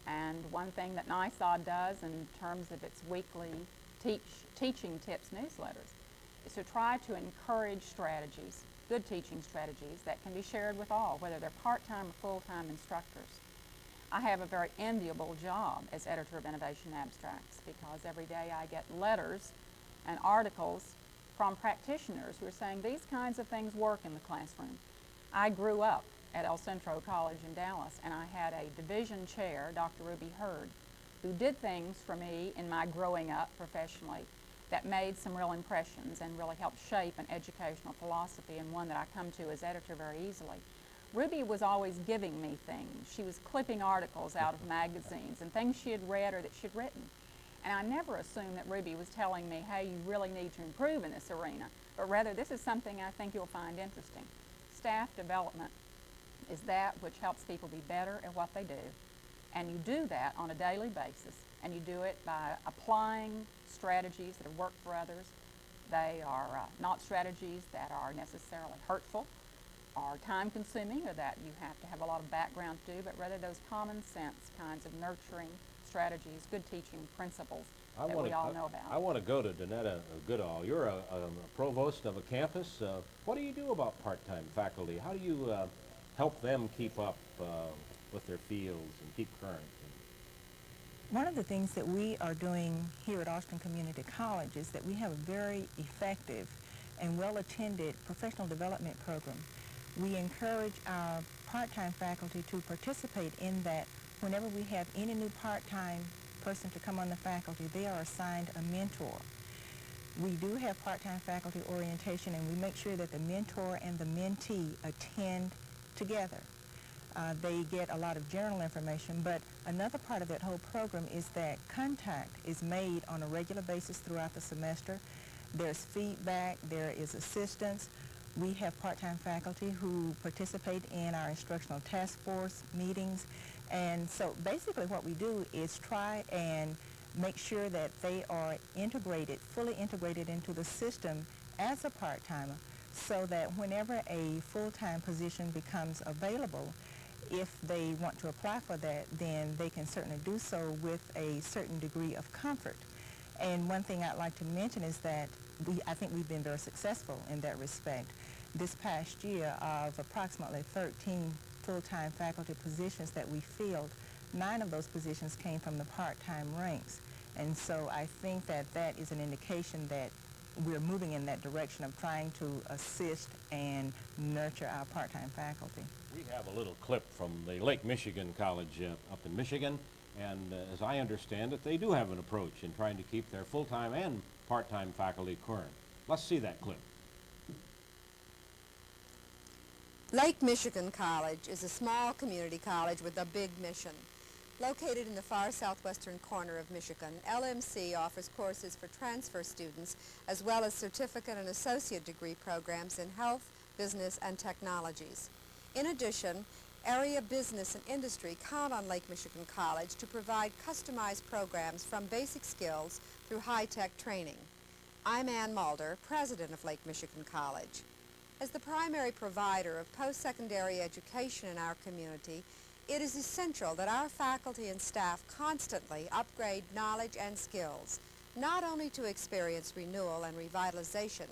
And one thing that NYSOD does in terms of its weekly teaching tips newsletters is to try to encourage strategies, good teaching strategies that can be shared with all, whether they're part-time or full-time instructors. I have a very enviable job as editor of Innovation Abstracts because every day I get letters and articles from practitioners who are saying these kinds of things work in the classroom. I grew up at El Centro College in Dallas, and I had a division chair, Dr. Ruby Hurd, who did things for me in my growing up professionally that made some real impressions and really helped shape an educational philosophy, and one that I come to as editor very easily. Ruby was always giving me things. She was clipping articles out of magazines and things she had read or that she'd written. And I never assumed that Ruby was telling me, hey, you really need to improve in this arena, but rather this is something I think you'll find interesting. Staff development is that which helps people be better at what they do. And you do that on a daily basis, and you do it by applying strategies that have worked for others. They are not strategies that are necessarily hurtful or time-consuming or that you have to have a lot of background to do, but rather those common sense kinds of nurturing strategies, good teaching principles that we all know about. I want to go to Donetta Goodall. You're a provost of a campus. What do you do about part-time faculty? How do you help them keep up with their fields and keep current? One of the things that we are doing here at Austin Community College is that we have a very effective and well-attended professional development program. We encourage our part-time faculty to participate in that. Whenever we have any new part-time person to come on the faculty, they are assigned a mentor. We do have part-time faculty orientation, and we make sure that the mentor and the mentee attend together. They get a lot of general information, but another part of that whole program is that contact is made on a regular basis throughout the semester. There's feedback, there is assistance. We have part-time faculty who participate in our instructional task force meetings. And so basically what we do is try and make sure that they are integrated, fully integrated into the system as a part-timer, so that whenever a full-time position becomes available, if they want to apply for that, then they can certainly do so with a certain degree of comfort. And one thing I'd like to mention is that I think we've been very successful in that respect. This past year, of approximately 13 full-time faculty positions that we filled, 9 of those positions came from the part-time ranks. And so I think that that is an indication that we're moving in that direction of trying to assist and nurture our part-time faculty. We have a little clip from the Lake Michigan College up in Michigan, and as I understand it, they do have an approach in trying to keep their full-time and part-time faculty current. Let's see that clip. Lake Michigan College is a small community college with a big mission. Located in the far southwestern corner of Michigan, LMC offers courses for transfer students as well as certificate and associate degree programs in health, business, and technologies. In addition, area business and industry count on Lake Michigan College to provide customized programs from basic skills through high-tech training. I'm Ann Mulder, president of Lake Michigan College. As the primary provider of post-secondary education in our community, it is essential that our faculty and staff constantly upgrade knowledge and skills, not only to experience renewal and revitalization,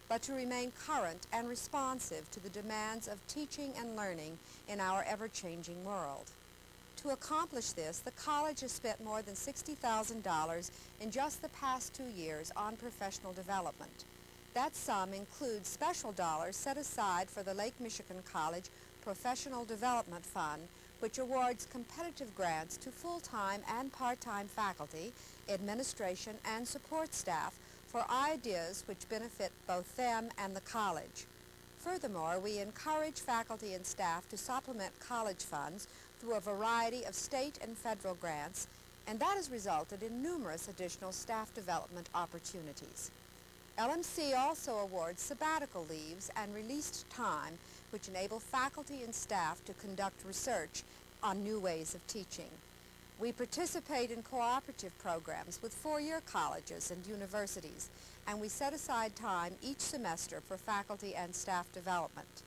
but to remain current and responsive to the demands of teaching and learning in our ever-changing world. To accomplish this, the college has spent more than $60,000 in just the past 2 years on professional development. That sum includes special dollars set aside for the Lake Michigan College Professional Development Fund, which awards competitive grants to full-time and part-time faculty, administration, and support staff for ideas which benefit both them and the college. Furthermore, we encourage faculty and staff to supplement college funds through a variety of state and federal grants, and that has resulted in numerous additional staff development opportunities. LMC also awards sabbatical leaves and released time, which enable faculty and staff to conduct research on new ways of teaching. We participate in cooperative programs with four-year colleges and universities, and we set aside time each semester for faculty and staff development.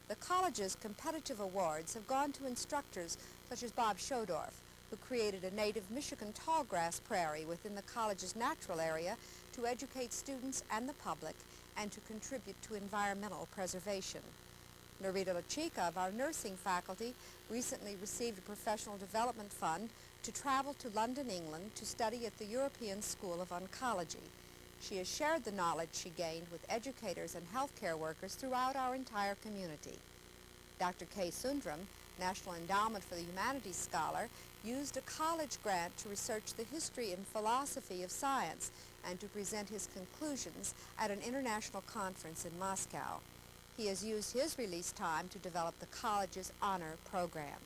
The college's competitive awards have gone to instructors such as Bob Schodorf, who created a native Michigan tallgrass prairie within the college's natural area to educate students and the public and to contribute to environmental preservation. Narita Lachika of our nursing faculty recently received a professional development fund to travel to London, England to study at the European School of Oncology. She has shared the knowledge she gained with educators and healthcare workers throughout our entire community. Dr. K. Sundram, National Endowment for the Humanities Scholar, used a college grant to research the history and philosophy of science and to present his conclusions at an international conference in Moscow. He has used his release time to develop the college's honor program.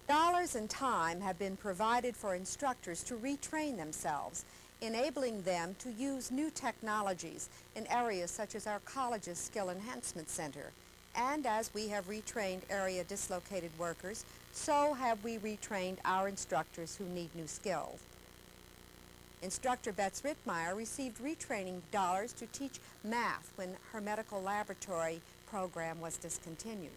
Dollars and time have been provided for instructors to retrain themselves, enabling them to use new technologies in areas such as our college's Skill Enhancement Center. And as we have retrained area dislocated workers, so have we retrained our instructors who need new skills. Instructor Betz Rittmeyer received retraining dollars to teach math when her medical laboratory program was discontinued.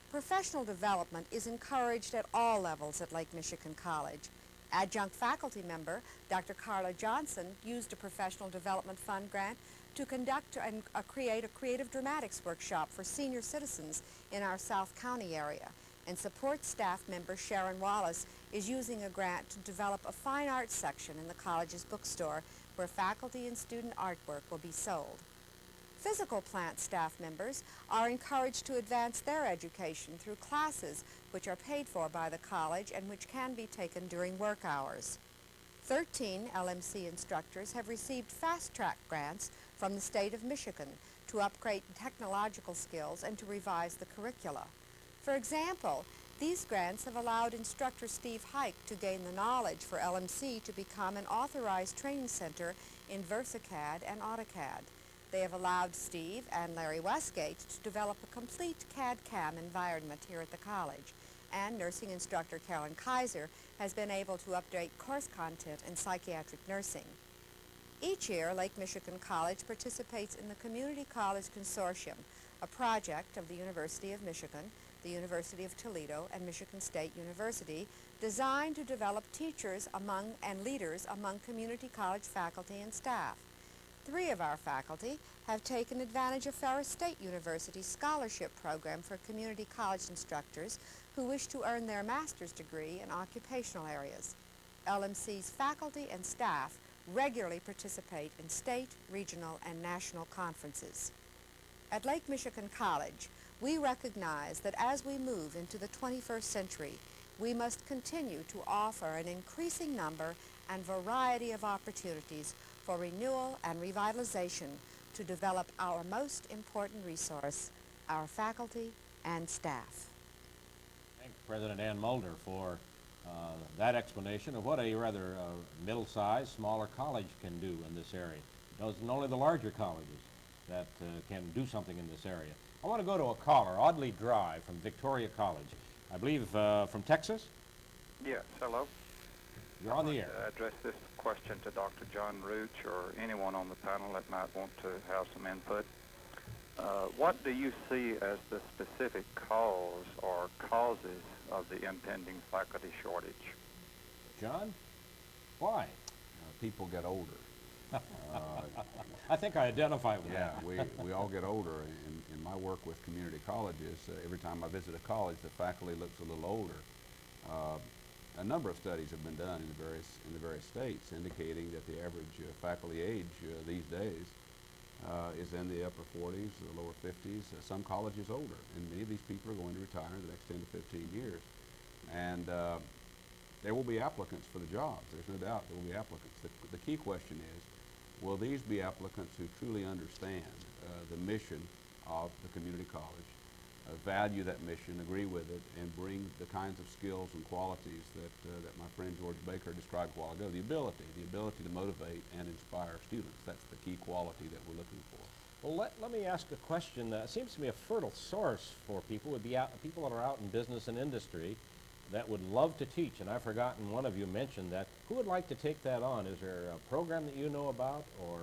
Professional development is encouraged at all levels at Lake Michigan College. Adjunct faculty member Dr. Carla Johnson used a professional development fund grant to conduct and create a creative dramatics workshop for senior citizens in our South County area. and support staff member Sharon Wallace is using a grant to develop a fine arts section in the college's bookstore where faculty and student artwork will be sold. Physical plant staff members are encouraged to advance their education through classes which are paid for by the college and which can be taken during work hours. 13 LMC instructors have received fast-track grants from the state of Michigan to upgrade technological skills and to revise the curricula. For example, these grants have allowed instructor Steve Hike to gain the knowledge for LMC to become an authorized training center in VersaCAD and AutoCAD. They have allowed Steve and Larry Westgate to develop a complete CAD-CAM environment here at the college, and nursing instructor Carolyn Kaiser has been able to update course content in psychiatric nursing. Each year, Lake Michigan College participates in the Community College Consortium, a project of the University of Michigan, the University of Toledo, and Michigan State University designed to develop teachers and leaders among community college faculty and staff. 3 of our faculty have taken advantage of Ferris State University's scholarship program for community college instructors who wish to earn their master's degree in occupational areas. LMC's faculty and staff regularly participate in state, regional, and national conferences. At Lake Michigan College, we recognize that as we move into the 21st century, we must continue to offer an increasing number and variety of opportunities for renewal and revitalization to develop our most important resource, our faculty and staff. Thank President Ann Mulder for that explanation of what a rather middle-sized, smaller college can do in this area. It isn't only the larger colleges that can do something in this area. I want to go to a caller, Audley Drive from Victoria College. I believe from Texas? Yes, hello. You're on the air. Address this question to Dr. John Rooch or anyone on the panel that might want to have some input. What do you see as the specific cause or causes of the impending faculty shortage? John, why? People get older. I think I identify with Yeah, that. we all get older. In my work with community colleges, every time I visit a college, the faculty looks a little older. A number of studies have been done in the various states indicating that the average faculty age these days is in the upper 40s, the lower 50s. Some colleges older, and many of these people are going to retire in the next 10 to 15 years. And there will be applicants for the jobs. There's no doubt there will be applicants. The key question is, will these be applicants who truly understand the mission of the community college, value that mission, agree with it, and bring the kinds of skills and qualities that my friend George Baker described a while ago, the ability to motivate and inspire students. That's the key quality that we're looking for. Well, let me ask a question that seems to be a fertile source for people, would be people that are out in business and industry that would love to teach. And I've forgotten, one of you mentioned that. Who would like to take that on? Is there a program that you know about, or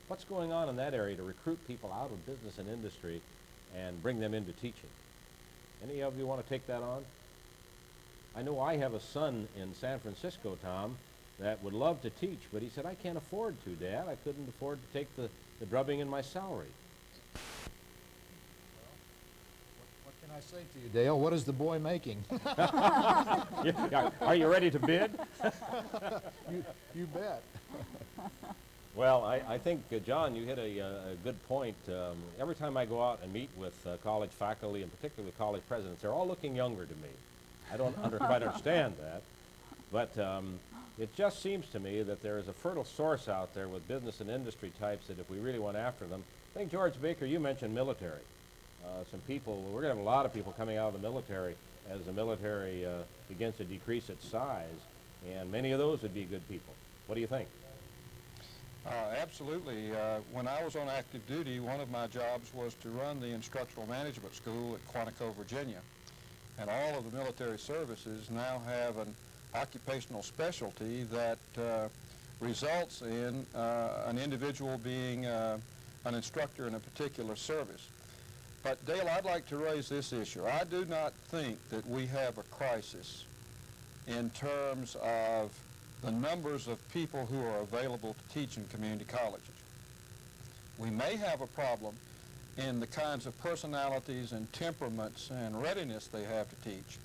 what's going on in that area to recruit people out of business and industry and bring them into teaching? Any of you want to take that on? I know I have a son in San Francisco, Tom, that would love to teach, but he said, I can't afford to, Dad. I couldn't afford to take the drubbing in my salary. What can I say to you, Dale? What is the boy making? Yeah, are you ready to bid? You bet. Well, I think, John, you hit a good point. Every time I go out and meet with college faculty, and particularly college presidents, they're all looking younger to me. I don't quite understand that, but it just seems to me that there is a fertile source out there with business and industry types that if we really went after them. I think, George Baker, you mentioned military. Some people, we're going to have a lot of people coming out of the military as the military begins to decrease its size, and many of those would be good people. What do you think? Absolutely. When I was on active duty, one of my jobs was to run the instructional management school at Quantico, Virginia. And all of the military services now have an occupational specialty that results in an individual being an instructor in a particular service. But Dale, I'd like to raise this issue. I do not think that we have a crisis in terms of the numbers of people who are available to teach in community colleges. We may have a problem in the kinds of personalities and temperaments and readiness they have to teach.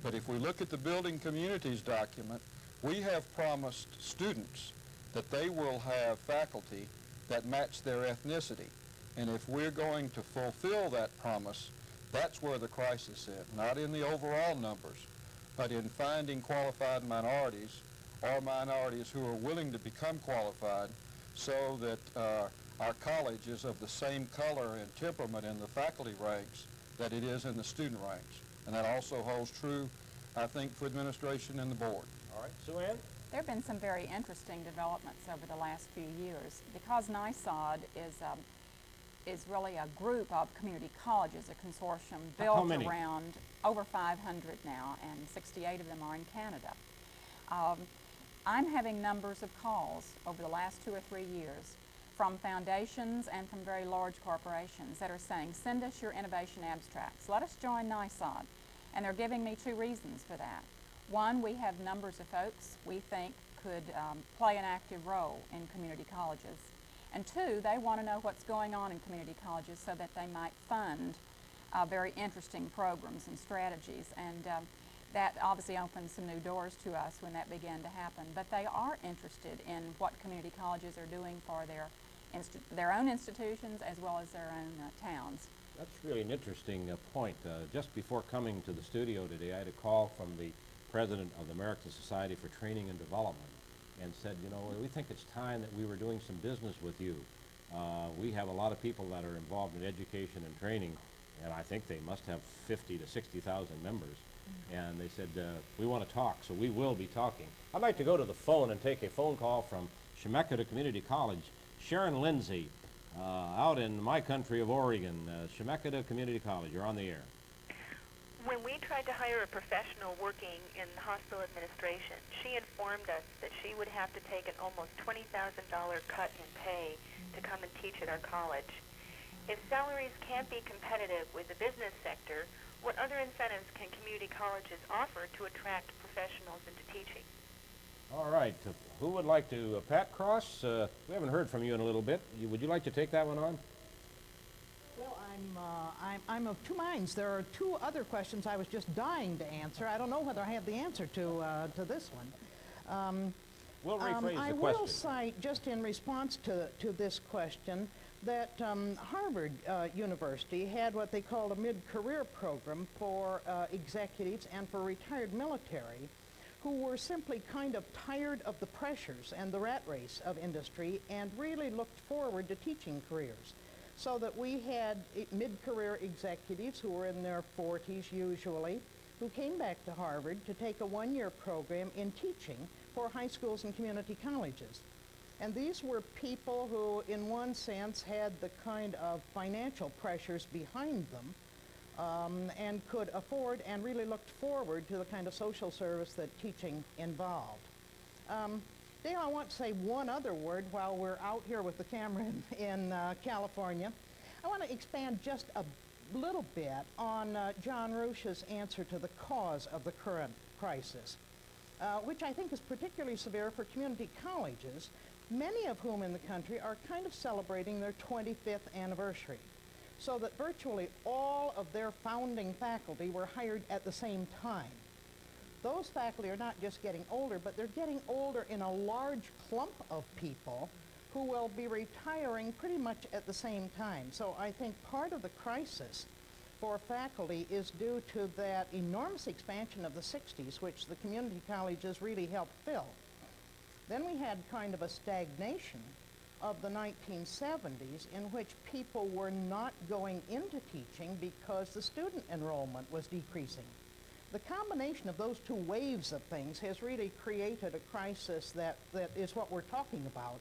But if we look at the Building Communities document, we have promised students that they will have faculty that match their ethnicity. And if we're going to fulfill that promise, that's where the crisis is, not in the overall numbers, but in finding qualified minorities or minorities who are willing to become qualified so that our college is of the same color and temperament in the faculty ranks that it is in the student ranks. And that also holds true, I think, for administration and the board. All right, Sue Ann? There have been some very interesting developments over the last few years. Because NISOD is really a group of community colleges, a consortium built around over 500 now, and 68 of them are in Canada. I'm having numbers of calls over the last 2 or 3 years from foundations and from very large corporations that are saying, send us your innovation abstracts, let us join NISOD. And they're giving me 2 reasons for that. One, we have numbers of folks we think could play an active role in community colleges. And 2, they want to know what's going on in community colleges so that they might fund very interesting programs and strategies. And that obviously opened some new doors to us when that began to happen. But they are interested in what community colleges are doing for their own institutions as well as their own towns. That's really an interesting point. Just before coming to the studio today, I had a call from the president of the American Society for Training and Development and said, you know, we think it's time that we were doing some business with you. We have a lot of people that are involved in education and training, and I think they must have 50 to 60,000 members. And they said, we want to talk, so we will be talking. I'd like to go to the phone and take a phone call from Chemeketa Community College. Sharon Lindsay, out in my country of Oregon, Chemeketa Community College, you're on the air. When we tried to hire a professional working in hospital administration, she informed us that she would have to take an almost $20,000 cut in pay to come and teach at our college. If salaries can't be competitive with the business sector, what other incentives can community colleges offer to attract professionals into teaching? All right. Who would like to? Pat Cross, we haven't heard from you in a little bit. Would you like to take that one on? Well, I'm of 2 minds. There are 2 other questions I was just dying to answer. I don't know whether I have the answer to this one. We'll rephrase the question. I will cite, just in response to this question, that Harvard University had what they called a mid-career program for executives and for retired military who were simply kind of tired of the pressures and the rat race of industry and really looked forward to teaching careers. So that we had mid-career executives who were in their 40s usually, who came back to Harvard to take a 1-year program in teaching for high schools and community colleges. And these were people who, in one sense, had the kind of financial pressures behind them and could afford and really looked forward to the kind of social service that teaching involved. Dale, I want to say one other word while we're out here with the camera in California. I want to expand just a little bit on John Ruch's answer to the cause of the current crisis, which I think is particularly severe for community colleges, many of whom in the country are kind of celebrating their 25th anniversary, so that virtually all of their founding faculty were hired at the same time. Those faculty are not just getting older, but they're getting older in a large clump of people who will be retiring pretty much at the same time. So I think part of the crisis for faculty is due to that enormous expansion of the 60s, which the community colleges really helped fill. Then we had kind of a stagnation of the 1970s in which people were not going into teaching because the student enrollment was decreasing. The combination of those 2 waves of things has really created a crisis that is what we're talking about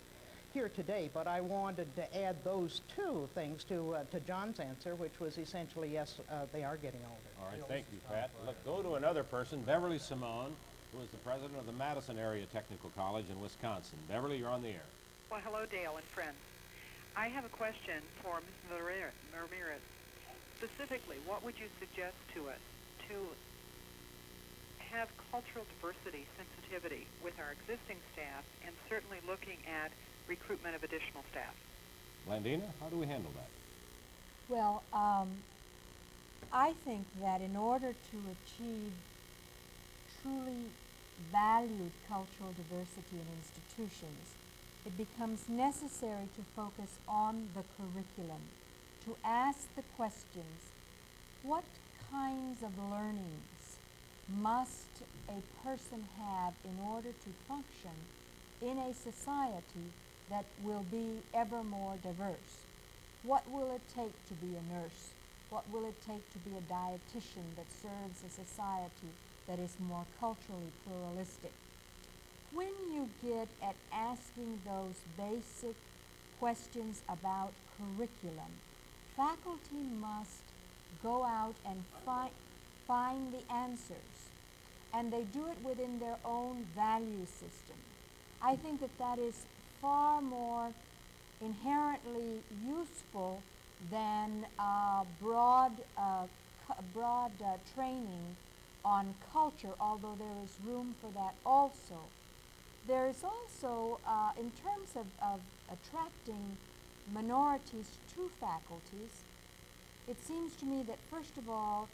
here today, but I wanted to add those 2 things to John's answer, which was essentially, yes, they are getting older. All right, thank you, Pat. Let's go to another person, Beverly Simone, who is the president of the Madison Area Technical College in Wisconsin. Beverly, you're on the air. Well, hello, Dale and friends. I have a question for Ms. Ramirez. Specifically, what would you suggest to us to have cultural diversity sensitivity with our existing staff and certainly looking at recruitment of additional staff? Blandina, how do we handle that? Well, I think that in order to achieve truly valued cultural diversity in institutions, it becomes necessary to focus on the curriculum, to ask the questions, what kinds of learnings must a person have in order to function in a society that will be ever more diverse? What will it take to be a nurse? What will it take to be a dietitian that serves a society that is more culturally pluralistic? When you get at asking those basic questions about curriculum, faculty must go out and find the answers, and they do it within their own value system. I think that that is far more inherently useful than broad training on culture, although there is room for that also. There is also, in terms of attracting minorities to faculties, it seems to me that first of all,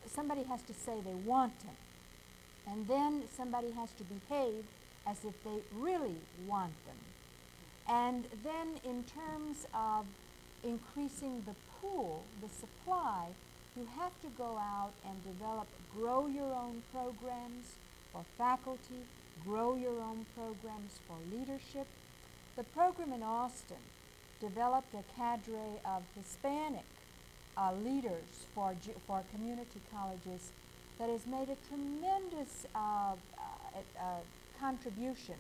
somebody has to say they want them, and then somebody has to behave as if they really want them. And then in terms of increasing the pool, the supply, you have to go out and develop grow your own programs for faculty, grow your own programs for leadership. The program in Austin developed a cadre of Hispanic leaders for community colleges that has made a tremendous contribution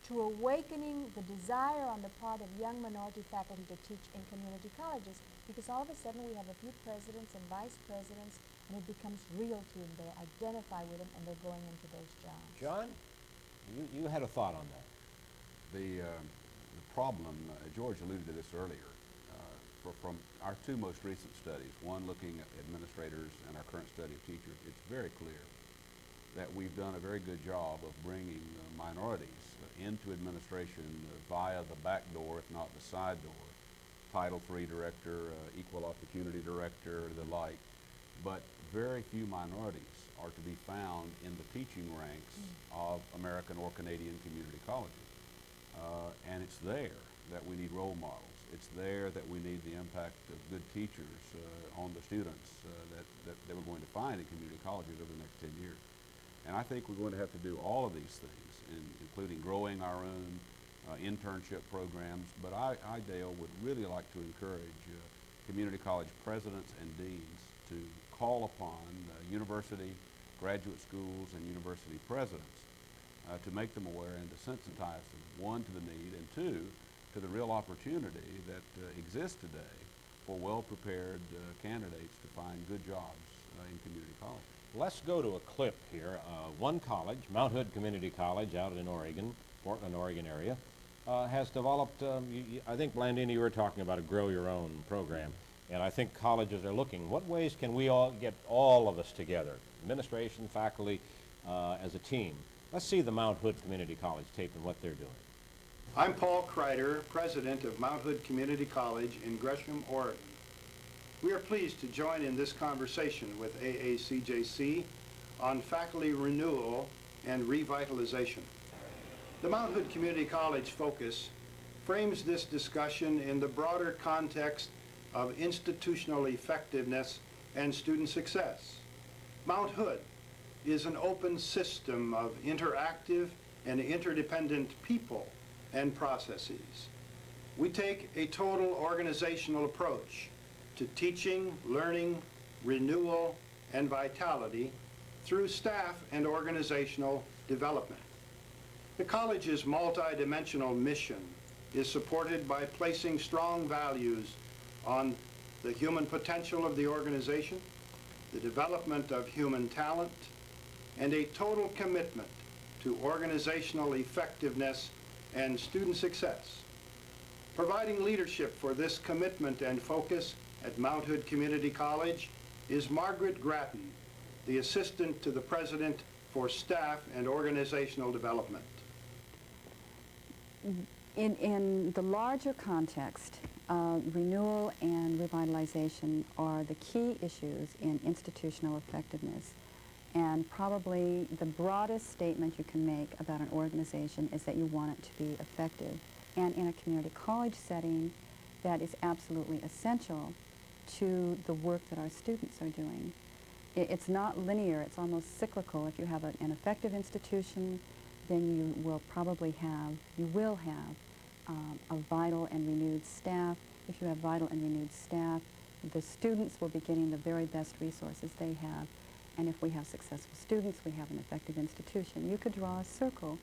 to awakening the desire on the part of young minority faculty to teach in community colleges, because all of a sudden we have a few presidents and vice presidents, and it becomes real to them. They identify with them, and they're going into those jobs. John, you had a thought on that. The problem, George alluded to this earlier, from our two most recent studies, one looking at administrators and our current study of teachers, it's very clear that we've done a very good job of bringing minorities into administration via the back door, if not the side door. Title III director, equal opportunity director, the like. But very few minorities are to be found in the teaching ranks of American or Canadian community colleges. And it's there that we need role models. It's there that we need the impact of good teachers on the students that we're going to find in community colleges over the next 10 years. And I think we're going to have to do all of these things, including growing our own internship programs. But I, Dale, would really like to encourage community college presidents and deans to call upon university, graduate schools, and university presidents to make them aware and to sensitize them, one, to the need, and two, to the real opportunity that exists today for well-prepared candidates to find good jobs in community college. Let's go to a clip here. One college, Mount Hood Community College out in Oregon, Portland, Oregon area, has developed, I think, Blandini, you were talking about a grow your own program, and I think colleges are looking, what ways can we all get all of us together, administration, faculty, as a team? Let's see the Mount Hood Community College tape and what they're doing. I'm Paul Kreider, president of Mount Hood Community College in Gresham, Oregon. We are pleased to join in this conversation with AACJC on faculty renewal and revitalization. The Mount Hood Community College focus frames this discussion in the broader context of institutional effectiveness and student success. Mount Hood is an open system of interactive and interdependent people and processes. We take a total organizational approach to teaching, learning, renewal, and vitality through staff and organizational development. The college's multidimensional mission is supported by placing strong values on the human potential of the organization, the development of human talent, and a total commitment to organizational effectiveness and student success. Providing leadership for this commitment and focus at Mount Hood Community College is Margaret Grattan, the Assistant to the President for Staff and Organizational Development. In the larger context, renewal and revitalization are the key issues in institutional effectiveness. And probably the broadest statement you can make about an organization is that you want it to be effective. And in a community college setting, that is absolutely essential to the work that our students are doing. It's not linear, it's almost cyclical. If you have an effective institution, then you will have a vital and renewed staff. If you have vital and renewed staff, the students will be getting the very best resources they have. And if we have successful students, we have an effective institution. You could draw a circle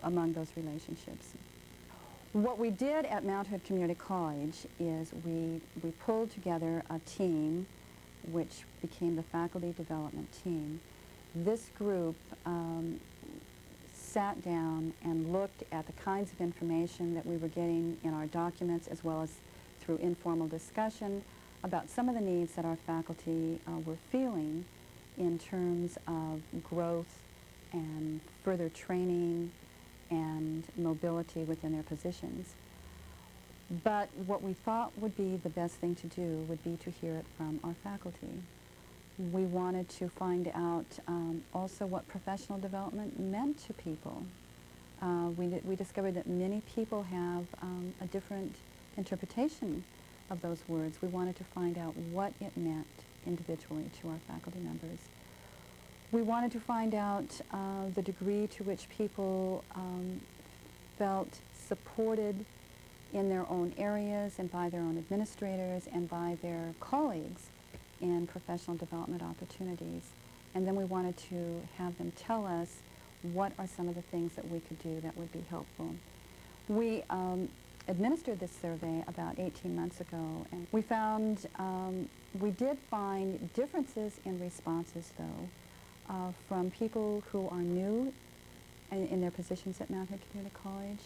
among those relationships. What we did at Mount Hood Community College is we pulled together a team which became the faculty development team. This group sat down and looked at the kinds of information that we were getting in our documents, as well as through informal discussion about some of the needs that our faculty were feeling in terms of growth and further training and mobility within their positions. But what we thought would be the best thing to do would be to hear it from our faculty. We wanted to find out also what professional development meant to people. We discovered that many people have a different interpretation of those words. We wanted to find out what it meant individually to our faculty members. We wanted to find out the degree to which people felt supported in their own areas and by their own administrators and by their colleagues in professional development opportunities. And then we wanted to have them tell us what are some of the things that we could do that would be helpful. We administered this survey about 18 months ago, and we found, we did find differences in responses, though, from people who are new in their positions at Mount Hood Community College,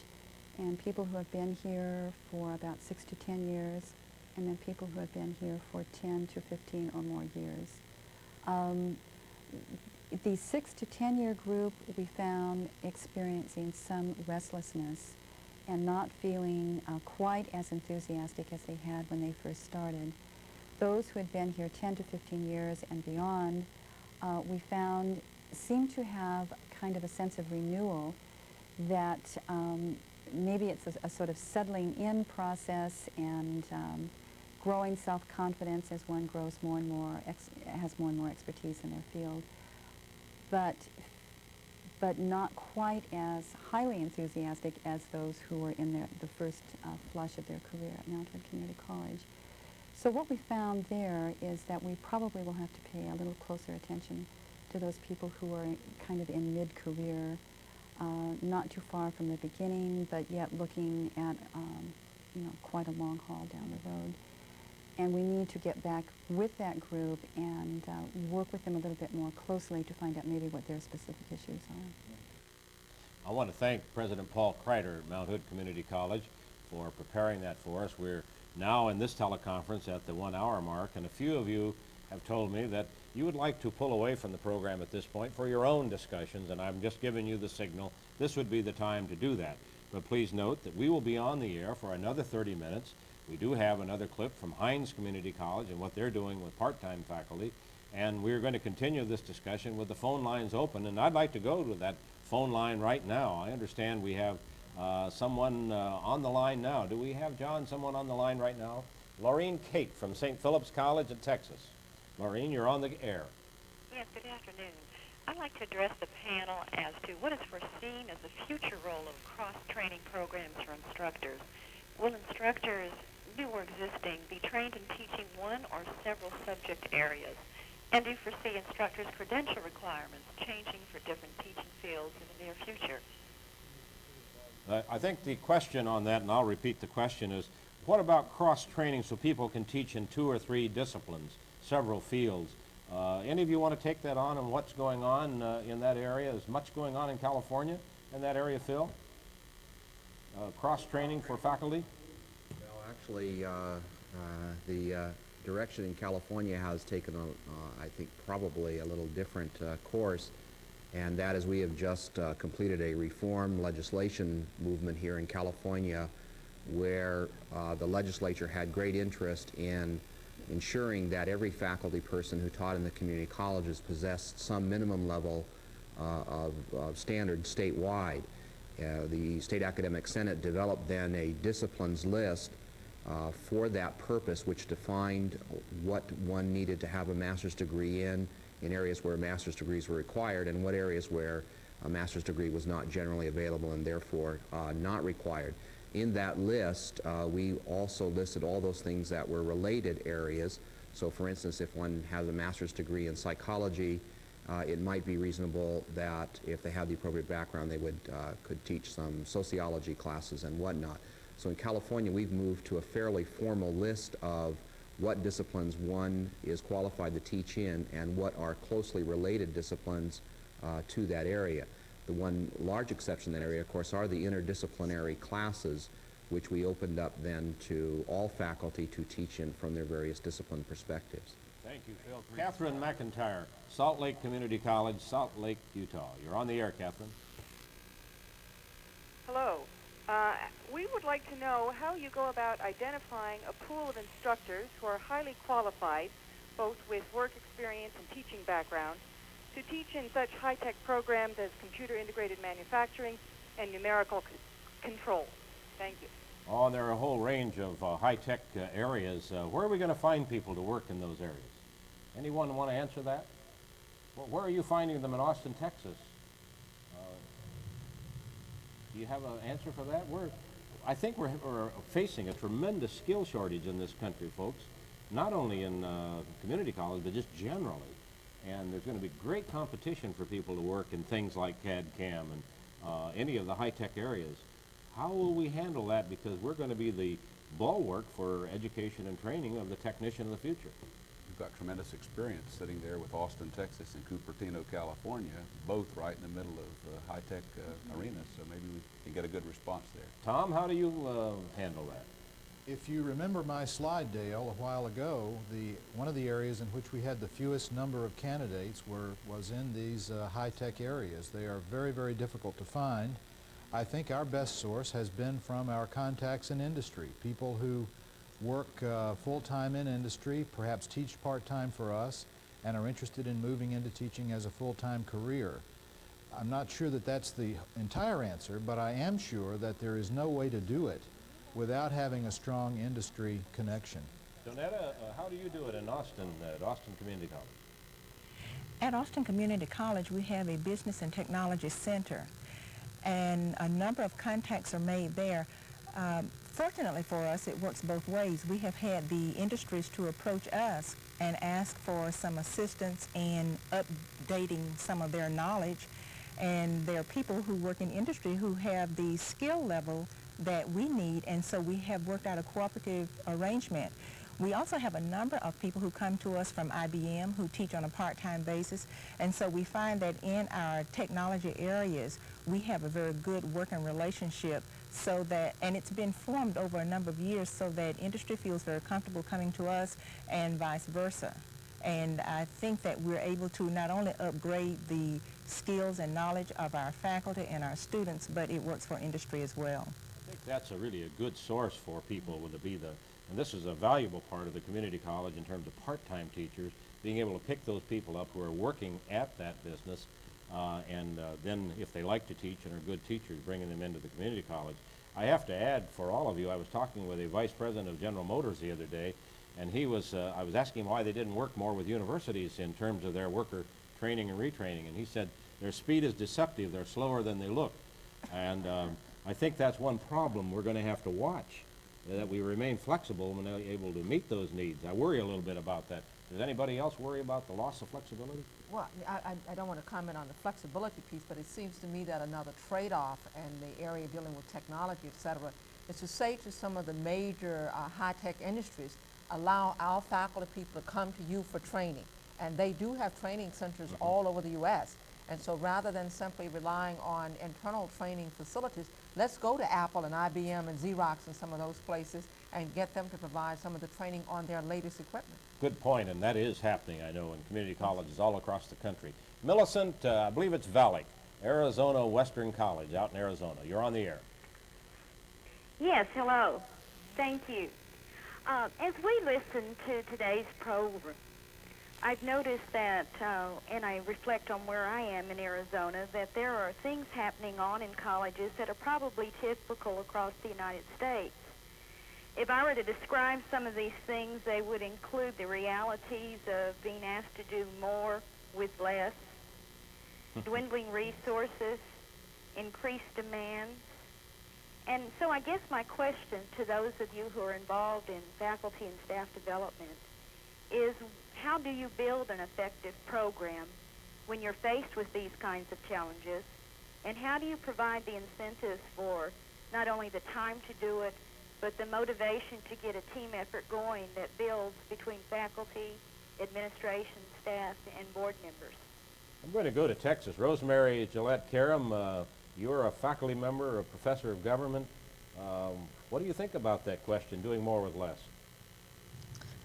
and people who have been here for about 6 to 10 years, and then people who have been here for 10 to 15 or more years. The 6 to 10 year group we found experiencing some restlessness and not feeling quite as enthusiastic as they had when they first started. Those who had been here 10 to 15 years and beyond, we found seemed to have kind of a sense of renewal that maybe it's a sort of settling in process and growing self-confidence as one grows more and more, has more and more expertise in their field, but not quite as highly enthusiastic as those who were in the first flush of their career at Mount Hood Community College. So what we found there is that we probably will have to pay a little closer attention to those people who are kind of in mid-career, not too far from the beginning, but yet looking at quite a long haul down the road. And we need to get back with that group and work with them a little bit more closely to find out maybe what their specific issues are. I want to thank President Paul Kreider at Mount Hood Community College for preparing that for us. We're now in this teleconference at the 1 hour mark, and a few of you have told me that you would like to pull away from the program at this point for your own discussions, and I'm just giving you the signal. This would be the time to do that. But please note that we will be on the air for another 30 minutes. We do have another clip from Hines Community College and what they're doing with part-time faculty, and we're going to continue this discussion with the phone lines open, and I'd like to go to that phone line right now. I understand we have someone on the line now. Do we have, John, someone on the line right now? Laureen Cate from St. Philip's College in Texas. Laureen, you're on the air. Yes, good afternoon. I'd like to address the panel as to what is foreseen as the future role of cross-training programs for instructors. Will instructors, new or existing, be trained in teaching one or several subject areas? And do you foresee instructors' credential requirements changing for different teaching fields in the near future? I think the question on that, and I'll repeat the question, is what about cross-training so people can teach in 2 or 3 disciplines, several fields? Any of you want to take that on and what's going on in that area? Is much going on in California in that area, Phil? Cross-training for faculty? Well, actually, the direction in California has taken, I think, probably a little different course, and that is we have just completed a reform legislation movement here in California where the legislature had great interest in ensuring that every faculty person who taught in the community colleges possessed some minimum level of standard statewide. The State Academic Senate developed then a disciplines list for that purpose, which defined what one needed to have a master's degree in areas where master's degrees were required, and what areas where a master's degree was not generally available and therefore not required. In that list, we also listed all those things that were related areas. So for instance, if one has a master's degree in psychology, it might be reasonable that if they have the appropriate background, they could teach some sociology classes and whatnot. So in California, we've moved to a fairly formal list of what disciplines one is qualified to teach in and what are closely related disciplines to that area. The one large exception in that area, of course, are the interdisciplinary classes, which we opened up then to all faculty to teach in from their various discipline perspectives. Thank you, Phil. Catherine McIntyre, Salt Lake Community College, Salt Lake, Utah. You're on the air, Catherine. Hello. We would like to know how you go about identifying a pool of instructors who are highly qualified, both with work experience and teaching background, to teach in such high-tech programs as computer-integrated manufacturing and numerical control. Thank you. Oh, and there are a whole range of high-tech areas. Where are we going to find people to work in those areas? Anyone want to answer that? Well, where are you finding them in Austin, Texas? Do you have an answer for that? I think we're facing a tremendous skill shortage in this country, folks, not only in community college, but just generally. And there's going to be great competition for people to work in things like CAD, CAM, and any of the high-tech areas. How will we handle that? Because we're going to be the bulwark for education and training of the technician of the future. We've got tremendous experience sitting there with Austin, Texas, and Cupertino, California, both right in the middle of high-tech arenas, so maybe we can get a good response there. Tom, how do you handle that? If you remember my slide, Dale, a while ago, one of the areas in which we had the fewest number of candidates was in these high-tech areas. They are very, very difficult to find. I think our best source has been from our contacts in industry, people who work full-time in industry, perhaps teach part-time for us, and are interested in moving into teaching as a full-time career. I'm not sure that that's the entire answer, but I am sure that there is no way to do it without having a strong industry connection. Donetta, how do you do it in Austin, at Austin Community College? At Austin Community College, we have a Business and Technology Center, and a number of contacts are made there. Fortunately for us, it works both ways. We have had the industries to approach us and ask for some assistance in updating some of their knowledge, and there are people who work in industry who have the skill level that we need, and so we have worked out a cooperative arrangement. We also have a number of people who come to us from IBM who teach on a part-time basis, and so we find that in our technology areas we have a very good working relationship, so that, and it's been formed over a number of years so that industry feels very comfortable coming to us and vice versa. And I think that we're able to not only upgrade the skills and knowledge of our faculty and our students, but it works for industry as well. I think that's really a good source for people to be and this is a valuable part of the community college in terms of part-time teachers, being able to pick those people up who are working at that business, and then if they like to teach and are good teachers, bringing them into the community college. I have to add for all of you, I was talking with a vice president of General Motors the other day, and I was asking him why they didn't work more with universities in terms of their worker training and retraining, and he said their speed is deceptive, they're slower than they look. And I think that's one problem we're going to have to watch, that we remain flexible when they're able to meet those needs. I worry a little bit about that. Does anybody else worry about the loss of flexibility? Well, I don't want to comment on the flexibility piece, but it seems to me that another trade-off in the area dealing with technology, et cetera, is to say to some of the major high-tech industries, allow our faculty people to come to you for training. And they do have training centers all over the U.S. And so rather than simply relying on internal training facilities, let's go to Apple and IBM and Xerox and some of those places and get them to provide some of the training on their latest equipment. Good point, and that is happening, I know, in community colleges all across the country. Millicent, I believe it's Valley, Arizona Western College out in Arizona. You're on the air. Yes, hello. Thank you. As we listen to today's program, I've noticed that, and I reflect on where I am in Arizona, that there are things happening on in colleges that are probably typical across the United States. If I were to describe some of these things, they would include the realities of being asked to do more with less, dwindling resources, increased demands. And so I guess my question to those of you who are involved in faculty and staff development is, how do you build an effective program when you're faced with these kinds of challenges? And how do you provide the incentives for not only the time to do it, but the motivation to get a team effort going that builds between faculty, administration, staff, and board members? I'm going to go to Texas. Rosemary Gillette Karam, you're a faculty member, a professor of government. What do you think about that question, doing more with less?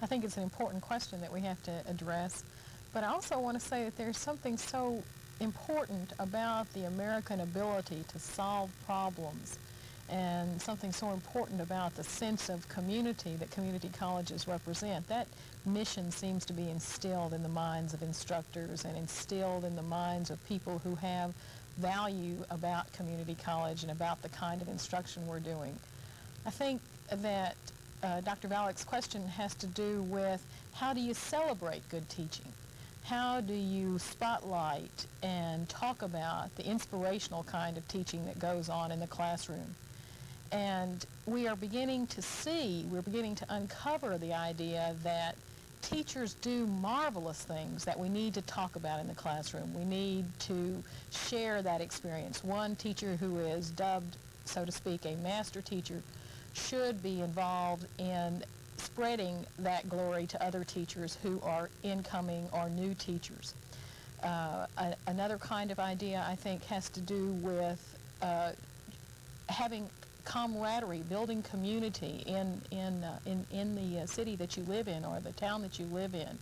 I think it's an important question that we have to address. But I also want to say that there's something so important about the American ability to solve problems, and something so important about the sense of community that community colleges represent. That mission seems to be instilled in the minds of instructors and instilled in the minds of people who have value about community college and about the kind of instruction we're doing. I think that Dr. Valek's question has to do with, how do you celebrate good teaching? How do you spotlight and talk about the inspirational kind of teaching that goes on in the classroom? And we are beginning to see, we're beginning to uncover the idea that teachers do marvelous things that we need to talk about in the classroom. We need to share that experience. One teacher who is dubbed, so to speak, a master teacher should be involved in spreading that glory to other teachers who are incoming or new teachers. Another kind of idea, I think, has to do with having camaraderie, building community in the city that you live in or the town that you live in,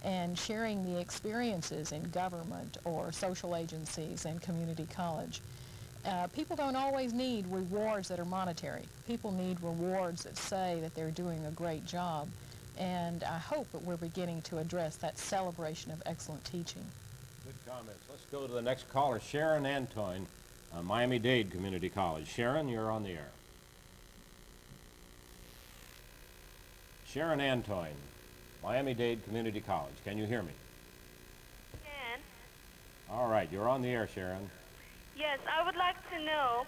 and sharing the experiences in government or social agencies and community college. People don't always need rewards that are monetary. People need rewards that say that they're doing a great job. And I hope that we're beginning to address that celebration of excellent teaching. Good comments. Let's go to the next caller, Sharon Antoine, Miami-Dade Community College. Sharon, you're on the air. Sharon Antoine, Miami-Dade Community College. Can you hear me? Can. All right, you're on the air, Sharon. Yes, I would like to know,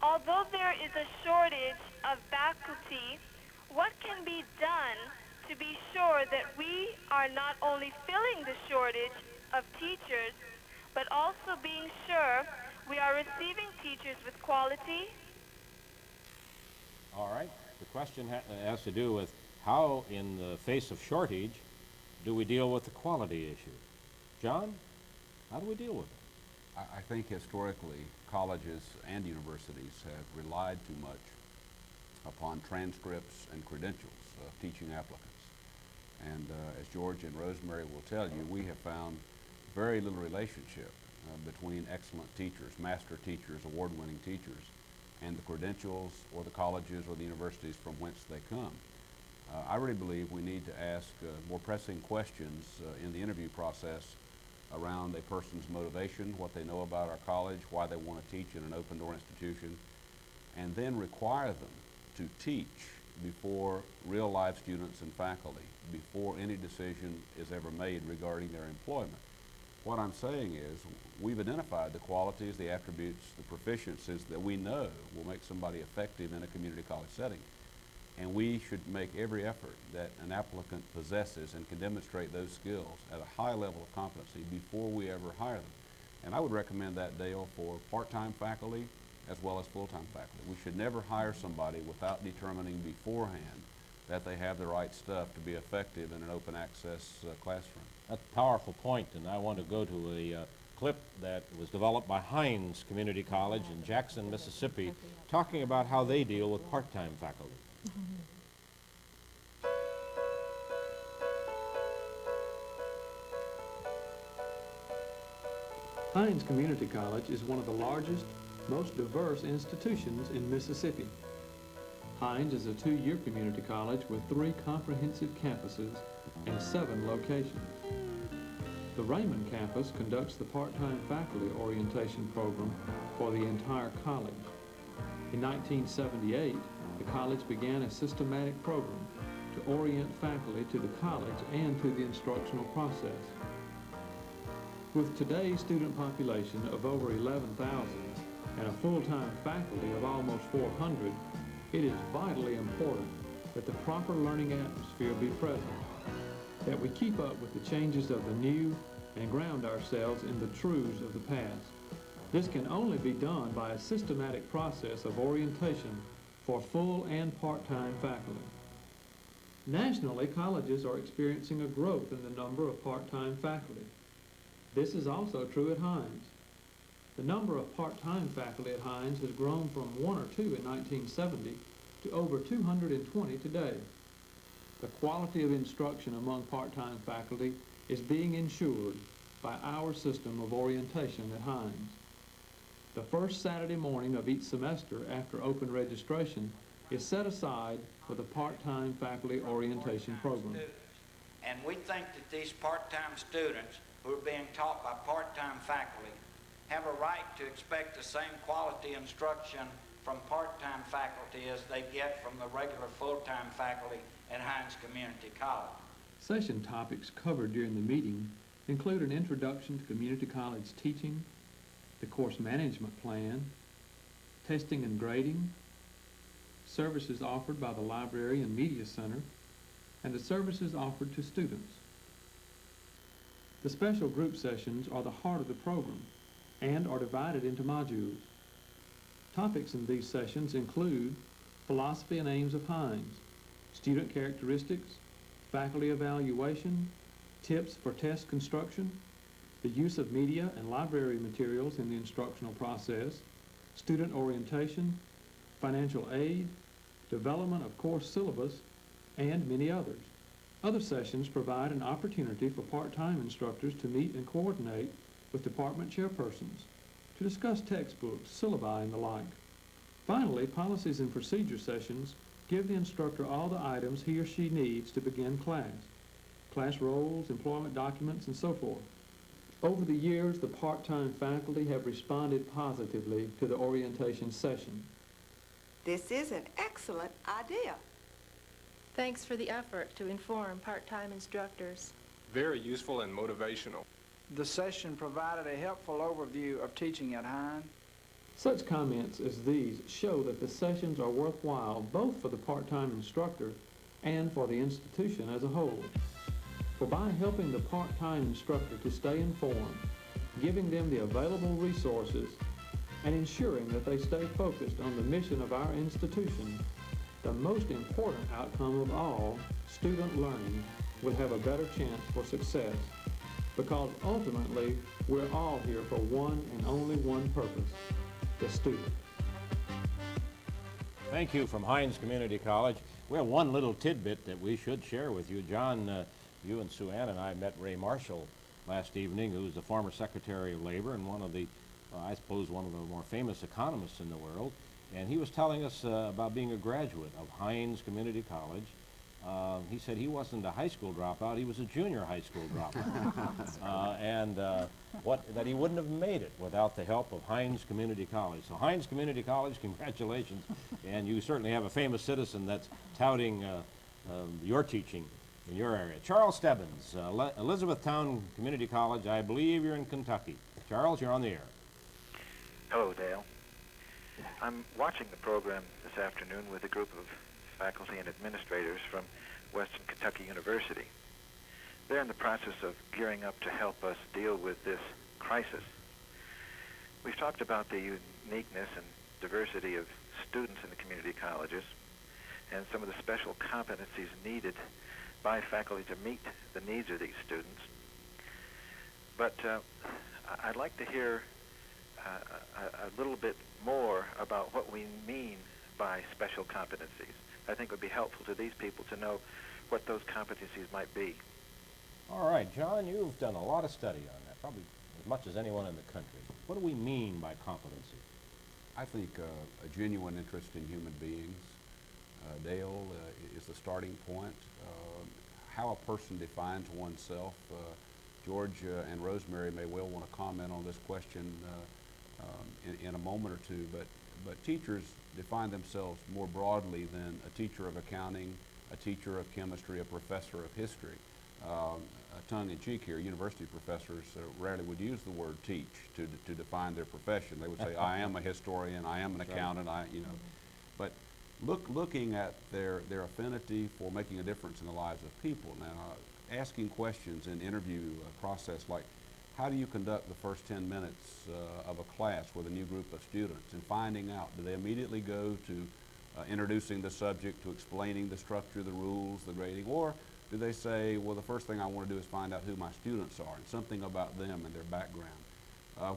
although there is a shortage of faculty, what can be done to be sure that we are not only filling the shortage of teachers, but also being sure we are receiving teachers with quality? All right. The question has to do with how, in the face of shortage, do we deal with the quality issue? John, how do we deal with it? I think historically colleges and universities have relied too much upon transcripts and credentials of teaching applicants. And as George and Rosemary will tell you, we have found very little relationship between excellent teachers, master teachers, award-winning teachers, and the credentials or the colleges or the universities from whence they come. I really believe we need to ask more pressing questions in the interview process around a person's motivation, what they know about our college, why they want to teach in an open-door institution, and then require them to teach before real-life students and faculty, before any decision is ever made regarding their employment. What I'm saying is, we've identified the qualities, the attributes, the proficiencies that we know will make somebody effective in a community college setting. And we should make every effort that an applicant possesses and can demonstrate those skills at a high level of competency before we ever hire them. And I would recommend that, Dale, for part-time faculty as well as full-time faculty. We should never hire somebody without determining beforehand that they have the right stuff to be effective in an open access classroom. That's a powerful point, and I want to go to a clip that was developed by Hines Community College in Jackson, Mississippi, talking about how they deal with part-time faculty. Hines Community College is one of the largest, most diverse institutions in Mississippi. Hines is a 2-year community college with 3 comprehensive campuses and 7 locations. The Raymond campus conducts the part-time faculty orientation program for the entire college. In 1978, the college began a systematic program to orient faculty to the college and to the instructional process. With today's student population of over 11,000 and a full-time faculty of almost 400, it is vitally important that the proper learning atmosphere be present, that we keep up with the changes of the new and ground ourselves in the truths of the past. This can only be done by a systematic process of orientation for full and part-time faculty. Nationally, colleges are experiencing a growth in the number of part-time faculty. This is also true at Hines. The number of part-time faculty at Hines has grown from 1 or 2 in 1970 to over 220 today. The quality of instruction among part-time faculty is being ensured by our system of orientation at Hines. The first Saturday morning of each semester after open registration is set aside for the part-time faculty orientation program. And we think that these part-time students who are being taught by part-time faculty have a right to expect the same quality instruction from part-time faculty as they get from the regular full-time faculty at Hines Community College. Session topics covered during the meeting include an introduction to community college teaching, the course management plan, testing and grading, services offered by the Library and Media Center, and the services offered to students. The special group sessions are the heart of the program and are divided into modules. Topics in these sessions include philosophy and aims of Hines, student characteristics, faculty evaluation, tips for test construction, the use of media and library materials in the instructional process, student orientation, financial aid, development of course syllabus, and many others. Other sessions provide an opportunity for part-time instructors to meet and coordinate with department chairpersons to discuss textbooks, syllabi, and the like. Finally, policies and procedure sessions give the instructor all the items he or she needs to begin class roles, employment documents, and so forth. Over the years, the part-time faculty have responded positively to the orientation session. This is an excellent idea. Thanks for the effort to inform part-time instructors. Very useful and motivational. The session provided a helpful overview of teaching at Hines. Such comments as these show that the sessions are worthwhile both for the part-time instructor and for the institution as a whole. For by helping the part-time instructor to stay informed, giving them the available resources, and ensuring that they stay focused on the mission of our institution, the most important outcome of all, student learning, will have a better chance for success. Because ultimately, we're all here for one and only one purpose, the student. Thank you from Hines Community College. We have one little tidbit that we should share with you. John, you and Sue Ann and I met Ray Marshall last evening, who's the former Secretary of Labor and one of the, I suppose, one of the more famous economists in the world. And he was telling us about being a graduate of Hines Community College. He said he wasn't a high school dropout, he was a junior high school dropout. That he wouldn't have made it without the help of Hines Community College. So Hines Community College, congratulations. And you certainly have a famous citizen that's touting your teaching in your area. Charles Stebbins, Elizabethtown Community College, I believe you're in Kentucky. Charles, you're on the air. Hello, Dale. I'm watching the program this afternoon with a group of faculty and administrators from Western Kentucky University. They're in the process of gearing up to help us deal with this crisis. We've talked about the uniqueness and diversity of students in the community colleges and some of the special competencies needed by faculty to meet the needs of these students. But I'd like to hear a little bit more about what we mean by special competencies. I think it would be helpful to these people to know what those competencies might be. All right, John, you've done a lot of study on that, probably as much as anyone in the country. What do we mean by competency? I think a genuine interest in human beings, Dale, is the starting point. How a person defines oneself. George and Rosemary may well want to comment on this question in a moment or two, but teachers define themselves more broadly than a teacher of accounting, a teacher of chemistry, a professor of history. Tongue-in-cheek here, university professors rarely would use the word teach to define their profession. They would say, I am a historian, I am an accountant, But looking at their affinity for making a difference in the lives of people. Now, asking questions in interview process like, how do you conduct the first 10 minutes of a class with a new group of students, and finding out, do they immediately go to introducing the subject, to explaining the structure, the rules, the grading, or do they say, well, the first thing I want to do is find out who my students are and something about them and their background.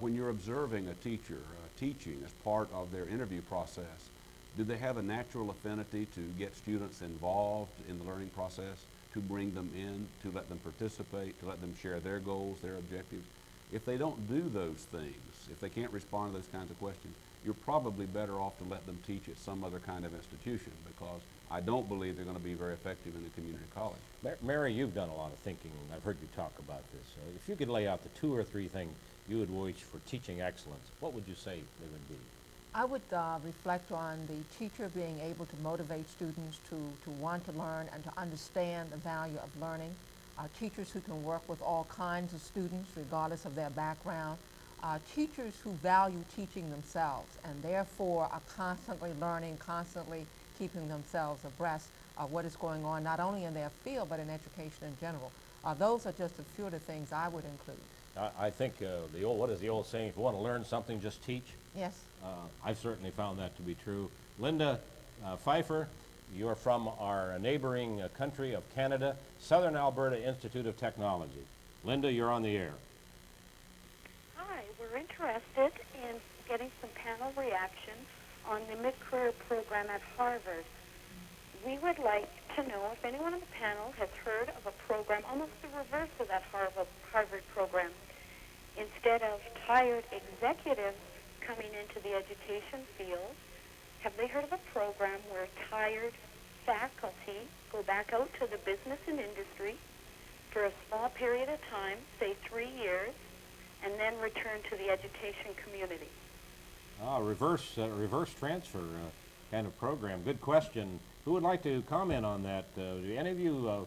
When you're observing a teacher teaching as part of their interview process, do they have a natural affinity to get students involved in the learning process, to bring them in, to let them participate, to let them share their goals, their objectives? If they don't do those things, if they can't respond to those kinds of questions, you're probably better off to let them teach at some other kind of institution, because I don't believe they're going to be very effective in the community college. Mary, you've done a lot of thinking. I've heard you talk about this. If you could lay out the 2 or 3 things you would wish for teaching excellence, what would you say they would be? I would reflect on the teacher being able to motivate students to want to learn and to understand the value of learning. Teachers who can work with all kinds of students regardless of their background. Teachers who value teaching themselves and therefore are constantly learning, constantly keeping themselves abreast of what is going on not only in their field but in education in general. Those are just a few of the things I would include. I think what is the old saying, if you want to learn something, just teach? Yes. I've certainly found that to be true. Linda Pfeiffer, you're from our neighboring country of Canada, Southern Alberta Institute of Technology. Linda, you're on the air. Hi, we're interested in getting some panel reaction on the mid-career program at Harvard. We would like to know if anyone on the panel has heard of a program almost the reverse of that Harvard program. Instead of tired executives coming into the education field, have they heard of a program where tired faculty go back out to the business and industry for a small period of time, say 3 years, and then return to the education community? Reverse transfer kind of program. Good question. Who would like to comment on that? Do any of you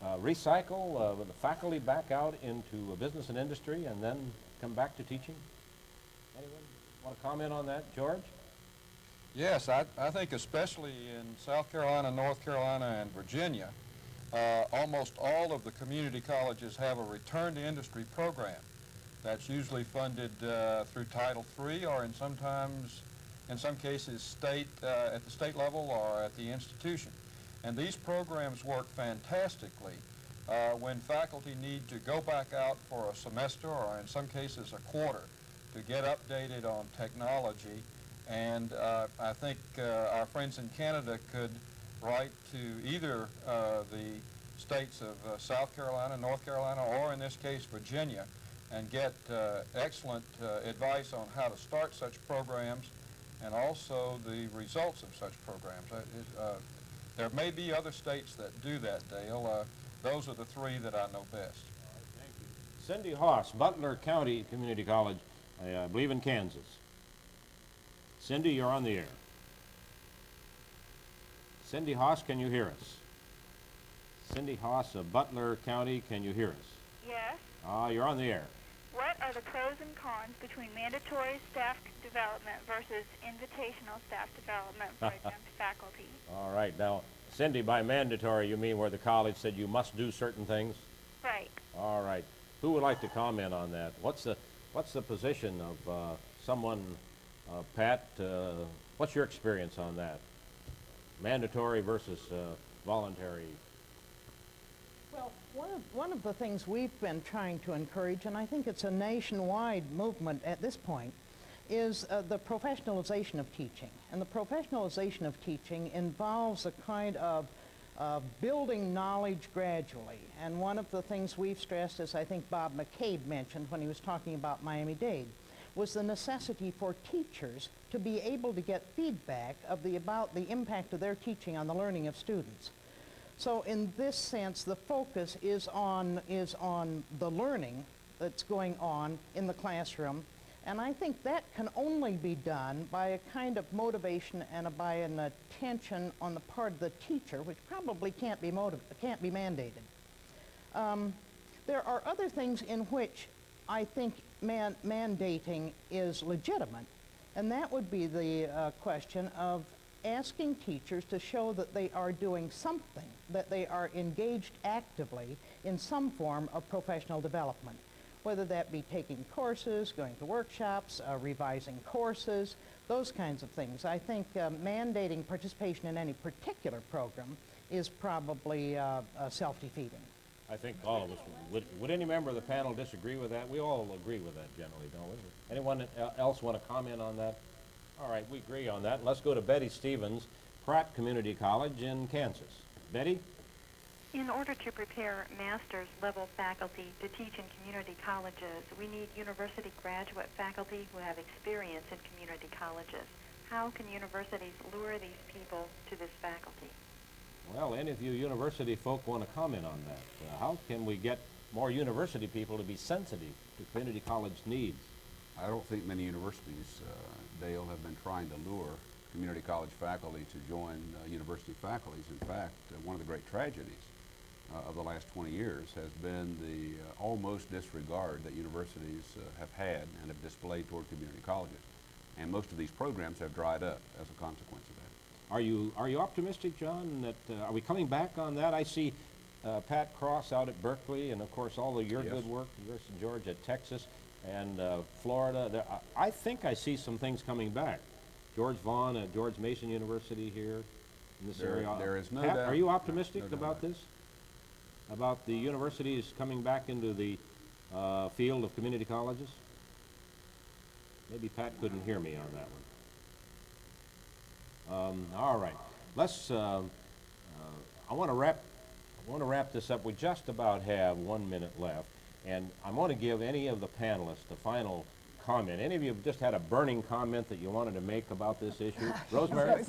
recycle the faculty back out into business and industry and then come back to teaching? Anyone want to comment on that? George? Yes, I think especially in South Carolina, North Carolina, and Virginia, almost all of the community colleges have a return to industry program that's usually funded through Title III or in some cases at the state level or at the institution. And these programs work fantastically when faculty need to go back out for a semester or in some cases a quarter to get updated on technology. And I think our friends in Canada could write to either the states of South Carolina, North Carolina, or in this case Virginia, and get excellent advice on how to start such programs and also the results of such programs. There may be other states that do that, Dale. Those are the 3 that I know best. Thank you. Cindy Haas, Butler County Community College, I believe in Kansas. Cindy, you're on the air. Cindy Haas, can you hear us? Cindy Haas of Butler County, can you hear us? Yes. You're on the air. What are the pros and cons between mandatory staff development versus invitational staff development for exempt faculty? All right. Now, Cindy, by mandatory, you mean where the college said you must do certain things? Right. All right. Who would like to comment on that? What's the position of someone, Pat? What's your experience on that? Mandatory versus voluntary? Well, one of the things we've been trying to encourage, and I think it's a nationwide movement at this point, is the professionalization of teaching. And the professionalization of teaching involves a kind of building knowledge gradually. And one of the things we've stressed, as I think Bob McCabe mentioned when he was talking about Miami-Dade, was the necessity for teachers to be able to get feedback about the impact of their teaching on the learning of students. So in this sense, the focus is on the learning that's going on in the classroom, and I think that can only be done by a kind of motivation and by an attention on the part of the teacher, which probably can't be mandated. There are other things in which I think mandating is legitimate, and that would be the question of asking teachers to show that they are doing something, that they are engaged actively in some form of professional development, whether that be taking courses, going to workshops, revising courses, those kinds of things. I think mandating participation in any particular program is probably self-defeating. I think all of us would any member of the panel disagree with that? We all agree with that generally, don't we? Anyone else want to comment on that? All right, we agree on that. Let's go to Betty Stevens, Pratt Community College in Kansas. Betty? In order to prepare master's level faculty to teach in community colleges, we need university graduate faculty who have experience in community colleges. How can universities lure these people to this faculty? Well, any of you university folk want to comment on that? How can we get more university people to be sensitive to community college needs? I don't think many universities, Dale, have been trying to lure community college faculty to join university faculties. In fact, one of the great tragedies of the last 20 years has been the almost disregard that universities have had and have displayed toward community colleges. And most of these programs have dried up as a consequence of that. Are you optimistic, John, that are we coming back on that? I see Pat Cross out at Berkeley, and of course all of your good work, University of Georgia, Texas, and Florida. I think I see some things coming back. George Vaughn at George Mason University here in this area. There is no Pat, doubt. are you optimistic No doubt about this? About the universities coming back into the field of community colleges? Maybe Pat couldn't hear me on that one. All right, let's. I want to wrap this up. We just about have 1 minute left, and I want to give any of the panelists a final comment. Any of you have just had a burning comment that you wanted to make about this issue? Rosemary,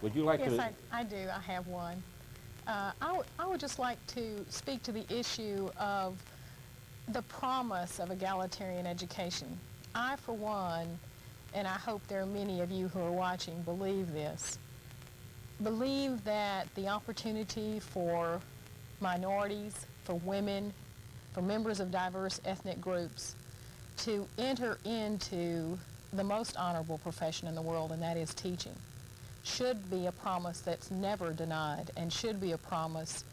would you like to? Yes, I do. I have one. I would just like to speak to the issue of the promise of egalitarian education. I, for one, and I hope there are many of you who are watching, believe this. Believe that the opportunity for minorities, for women, for members of diverse ethnic groups to enter into the most honorable profession in the world, and that is teaching, should be a promise that's never denied, and should be a promise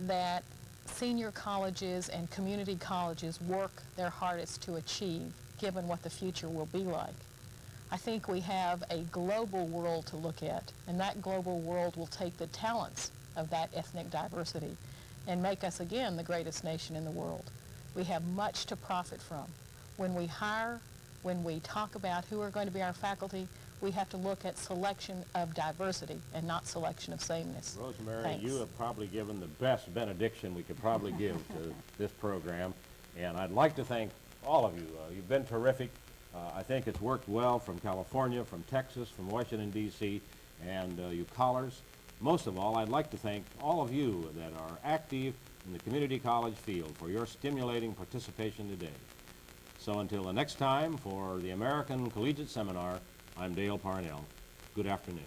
that senior colleges and community colleges work their hardest to achieve, given what the future will be like. I think we have a global world to look at, and that global world will take the talents of that ethnic diversity and make us again the greatest nation in the world. We have much to profit from. When we hire, when we talk about who are going to be our faculty, we have to look at selection of diversity and not selection of sameness. Rosemary, Thanks. you have probably given the best benediction we could probably give to this program, and I'd like to thank all of you. You've been terrific. I think it's worked well from California, from Texas, from Washington, D.C., and you callers. Most of all, I'd like to thank all of you that are active in the community college field for your stimulating participation today. So until the next time, for the American Collegiate Seminar, I'm Dale Parnell. Good afternoon.